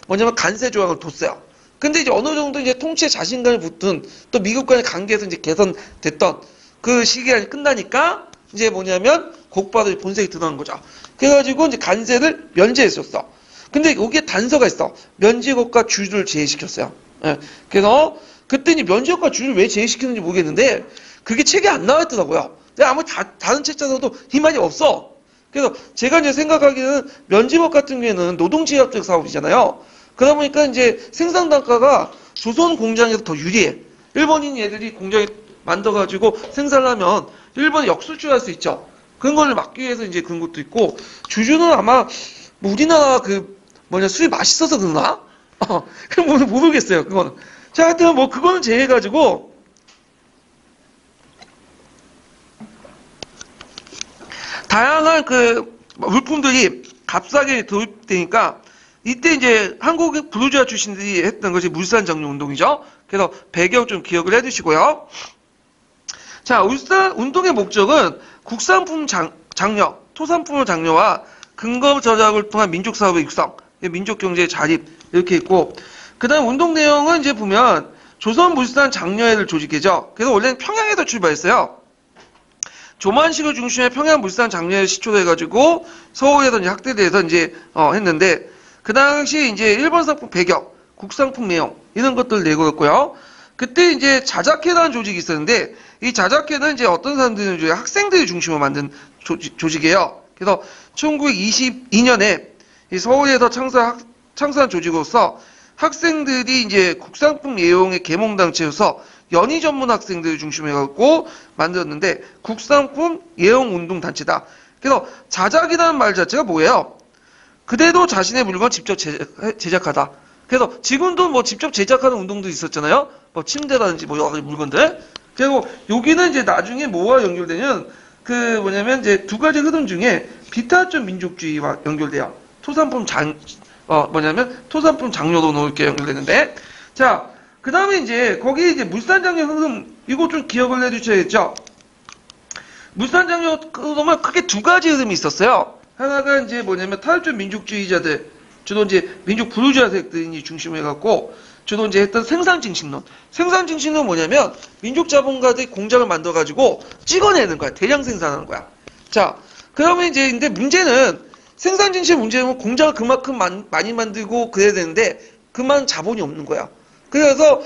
뭐냐면 관세 조항을 뒀어요. 근데 이제 어느 정도 이제 통치에 자신감이 붙은 또 미국과의 관계에서 이제 개선됐던 그 시기가 끝나니까 이제 뭐냐면 곧바로 본색이 드러난 거죠. 그래가지고 이제 관세를 면제했었어. 근데 여기에 단서가 있어. 면제국과 주주를 제외시켰어요. 예. 그래서 그때 이제 면제국과 주주를 왜 제외시키는지 모르겠는데 그게 책에 안 나와 있더라고요. 근데 아무 다른 책 찾아도 이 말이 없어. 그래서 제가 이제 생각하기에는 면제국 같은 경우에는 노동제약적 사업이잖아요. 그러다 보니까 이제 생산 단가가 조선 공장에서 더 유리해. 일본인 얘들이 공장에 만들어가지고 생산을 하면 일본에 역수출할 수 있죠. 그런 걸 막기 위해서 이제 그런 것도 있고 주주는 아마 뭐 우리나라 술이 맛있어서 그러나? 그건 모르겠어요. 그거는. 자, 하여튼 뭐 그거는 제외해가지고 다양한 그 물품들이 값싸게 도입되니까 이때 이제 한국 부르주아 출신들이 했던 것이 물산장려 운동이죠. 그래서 배경 좀 기억을 해두시고요. 자, 울산 운동의 목적은 국산품 장려, 토산품의 장려와 근거 저작을 통한 민족 사업의 육성, 민족 경제의 자립 이렇게 있고, 그다음 운동 내용은 이제 보면 조선 물산 장려회를 조직해죠. 그래서 원래는 평양에서 출발했어요. 조만식을 중심에 평양 물산 장려회를 시초로 해가지고 서울에서 이제 학대대에서 이제 했는데 그 당시 이제 일본 상품 배경, 국상품 내용 이런 것들을 내걸었고요. 그때 이제 자작회라는 조직이 있었는데 이 자작회는 이제 어떤 사람들이 학생들이 중심으로 만든 조직이에요. 그래서 1922년에 서울에서 창사한 조직으로서 학생들이 이제 국상품 예용의 계몽단체여서 연희 전문 학생들을 중심으로 해갖고 만들었는데 국상품 예용 운동 단체다. 그래서 자작이라는 말 자체가 뭐예요? 그대도 자신의 물건 직접 제작하다. 그래서 지금도 뭐 직접 제작하는 운동도 있었잖아요. 뭐 침대라든지 뭐 여러 가지 물건들. 그리고 여기는 이제 나중에 뭐와 연결되냐면 그 뭐냐면 이제 두 가지 흐름 중에 비타적 민족주의와 연결돼요. 토산품 토산품 장려로 이렇게 연결되는데. 자, 그 다음에 이제 거기 이제 물산장려 흐름 이거 좀 기억을 해두셔야겠죠. 물산장려 흐름은 크게 두 가지 흐름이 있었어요. 하나가 이제 뭐냐면 타협적 민족주의자들, 주로 이제 민족 부르주아 세력들이 중심으로 해갖고 주로 이제 했던 생산증식론. 생산증식론은 뭐냐면 민족 자본가들이 공장을 만들어가지고 찍어내는 거야. 대량 생산하는 거야. 자, 그러면 이제 근데 문제는 생산증식 문제는 공장을 그만큼 많이 만들고 그래야 되는데 그만 자본이 없는 거야. 그래서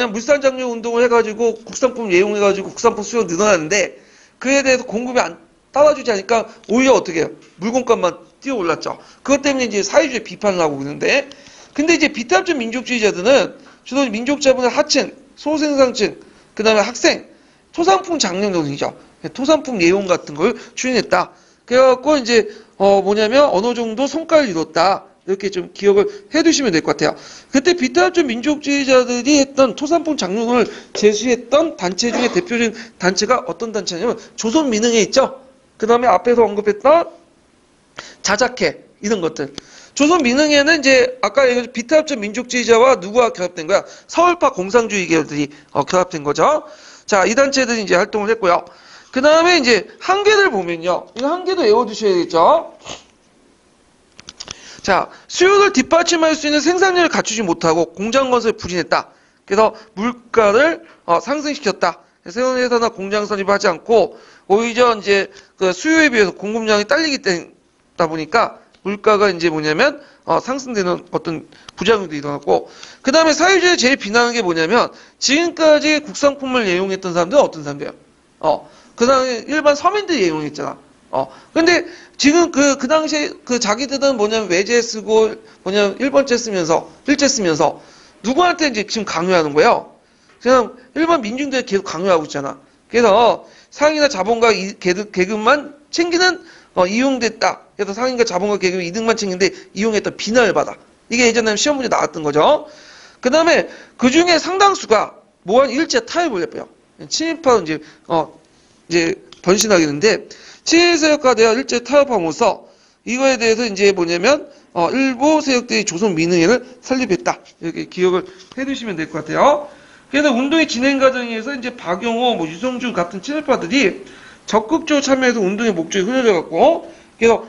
물산장려 운동을 해가지고 국산품 예용해가지고 국산품 수요가 늘어나는데 그에 대해서 공급이 안 따라주지 않으니까 오히려 어떻게 해요? 물건값만 뛰어 올랐죠. 그것 때문에 이제 사회주의 비판을 하고 있는데, 근데 이제 비타적 민족주의자들은 주로 민족 자본의 하층, 소생산층, 그 다음에 학생, 토산품 장려론이죠. 토산품 예용 같은 걸 추진했다. 그래갖고 이제 어느 정도 성과를 이뤘다. 이렇게 좀 기억을 해두시면 될 것 같아요. 그때 비타적 민족주의자들이 했던 토산품 장려론을 제시했던 단체 중에 대표적인 단체가 어떤 단체냐면 조선민흥회 있죠. 그 다음에 앞에서 언급했던 자작회 이런 것들. 조선민흥회는 이제 아까 얘기한 비타협적 민족주의자와 누구와 결합된 거야? 서울파 공산주의 계열들이 결합된 거죠. 자, 이 단체들이 이제 활동을 했고요. 그 다음에 이제 한계를 보면요. 이 한계도 외워두셔야겠죠. 자, 수요를 뒷받침할 수 있는 생산력을 갖추지 못하고 공장 건설을 부진했다. 그래서 물가를 상승시켰다. 세원회사나 공장 설립을 하지 않고 오히려 이제 그 수요에 비해서 공급량이 딸리기 때다 보니까 물가가 이제 뭐냐면 상승되는 어떤 부작용도 일어났고, 그 다음에 사회주의에 제일 비난하는 게 뭐냐면 지금까지 국산품을 예용했던 사람들은 어떤 사람들이에요? 그 다음에 일반 서민들이 예용했잖아. 근데 지금 그 당시에 자기들은 외제 쓰고 일제 쓰면서 누구한테 이제 지금 강요하는 거예요? 그냥 일반 민중들이 계속 강요하고 있잖아. 그래서 상인과 자본가 계급만 챙기는 이용됐다. 그래서 상인과 자본가 계급의 이득만 챙기는데 이용했다. 비난을 받아. 이게 예전에 시험 문제 나왔던 거죠. 그 다음에 그 중에 상당수가 뭐한 일제 타협을 해요. 친일파로 이제 번신하게 되는데 친일세력과 대한 일제 타협함으로써 이거에 대해서 이제 뭐냐면 일부 세력들이 조선 민의회를 설립했다. 이렇게 기억을 해두시면 될 것 같아요. 그래서 운동의 진행 과정에서 이제 박용호, 유성준 같은 친일파들이 적극적으로 참여해서 운동의 목적이 흐려져 갖고 그래서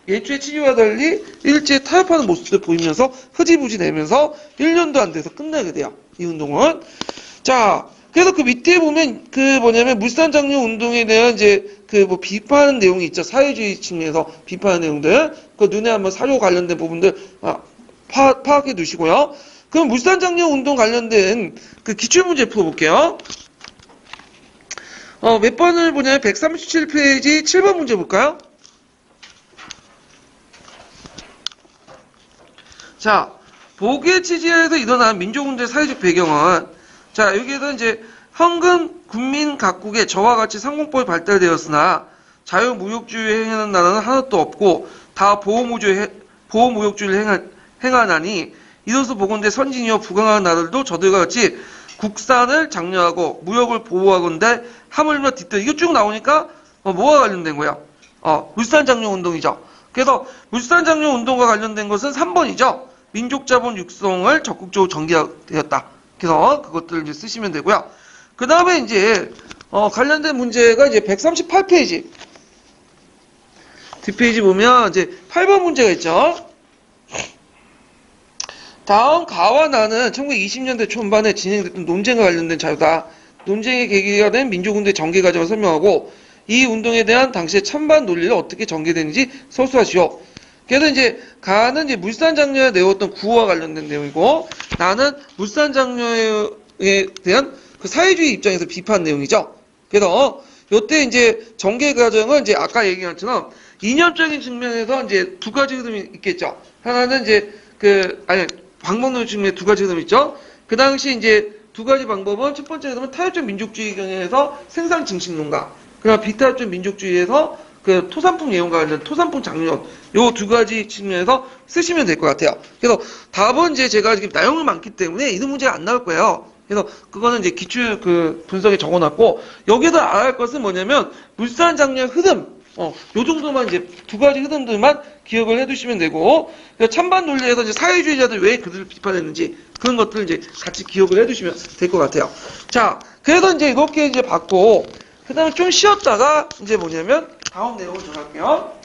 예초의 치기와 달리 일제 타협하는 모습을 보이면서 흐지부지 내면서 1년도 안 돼서 끝나게 돼요. 이 운동은. 자, 그래서 그 밑에 보면 물산장려 운동에 대한 이제 비판하는 내용이 있죠. 사회주의 측면에서 비판하는 내용들. 그 눈에 한번 사료 관련된 부분들 파악해 두시고요. 그럼 물산장려 운동 관련된 그 기출문제 풀어볼게요. 몇 번을 보냐면 137페이지 7번 문제 볼까요? 자, 보기의 취지에서 일어난 민족운동의 사회적 배경은 자, 여기에서 이제 현금 국민 각국의 저와 같이 상공법이 발달되었으나 자유무역주의를 행하는 나라는 하나도 없고 다 보호무역주의를 행하나니 이로써 보건대 선진이요 부강한 나라들도 저들과 같이 국산을 장려하고 무역을 보호하건대 하물며 뒤뜰 이거 쭉 나오니까 뭐가 관련된 거예요? 물산장려운동이죠. 그래서 물산장려운동과 관련된 것은 3번이죠. 민족자본 육성을 적극적으로 전개되었다. 그래서 그것들을 이제 쓰시면 되고요. 그 다음에 이제 관련된 문제가 이제 138페이지 뒷페이지 보면 이제 8번 문제가 있죠. 다음 가와 나는 1920년대 초반에 진행됐던 논쟁과 관련된 자료다. 논쟁의 계기가 된 민족운동의 전개 과정을 설명하고 이 운동에 대한 당시의 찬반 논리를 어떻게 전개되는지 서술하시오. 그래서 이제 가는 이제 물산장려에 내었던 구호와 관련된 내용이고 나는 물산장려에 대한 그 사회주의 입장에서 비판 내용이죠. 그래서 요때 이제 전개 과정은 이제 아까 얘기한 것처럼 이념적인 측면에서 이제 두 가지 흐름이 있겠죠. 하나는 이제 방법론 측면에 두 가지 흐름이 있죠. 그 당시 이제 두 가지 방법은 첫 번째 흐름은 타협적 민족주의 경향에서 생산 증식론가, 그리고 비타협적 민족주의에서 그 토산품 예용과 관련 토산품 장려론 요 두 가지 측면에서 쓰시면 될 것 같아요. 그래서 답은 이제 제가 지금 나용이 많기 때문에 이런 문제가 안 나올 거예요. 그래서 그거는 이제 기출 분석에 적어놨고 여기서 알아야 할 것은 뭐냐면 물산장려 흐름 요 정도만 이제 두 가지 흐름들만 기억을 해두시면 되고 찬반 논리에서 이제 사회주의자들 왜 그들을 비판했는지 그런 것들을 이제 같이 기억을 해두시면 될 것 같아요. 자, 그래서 이제 이렇게 이제 봤고 그 다음에 좀 쉬었다가 이제 뭐냐면 다음 내용을 전할게요.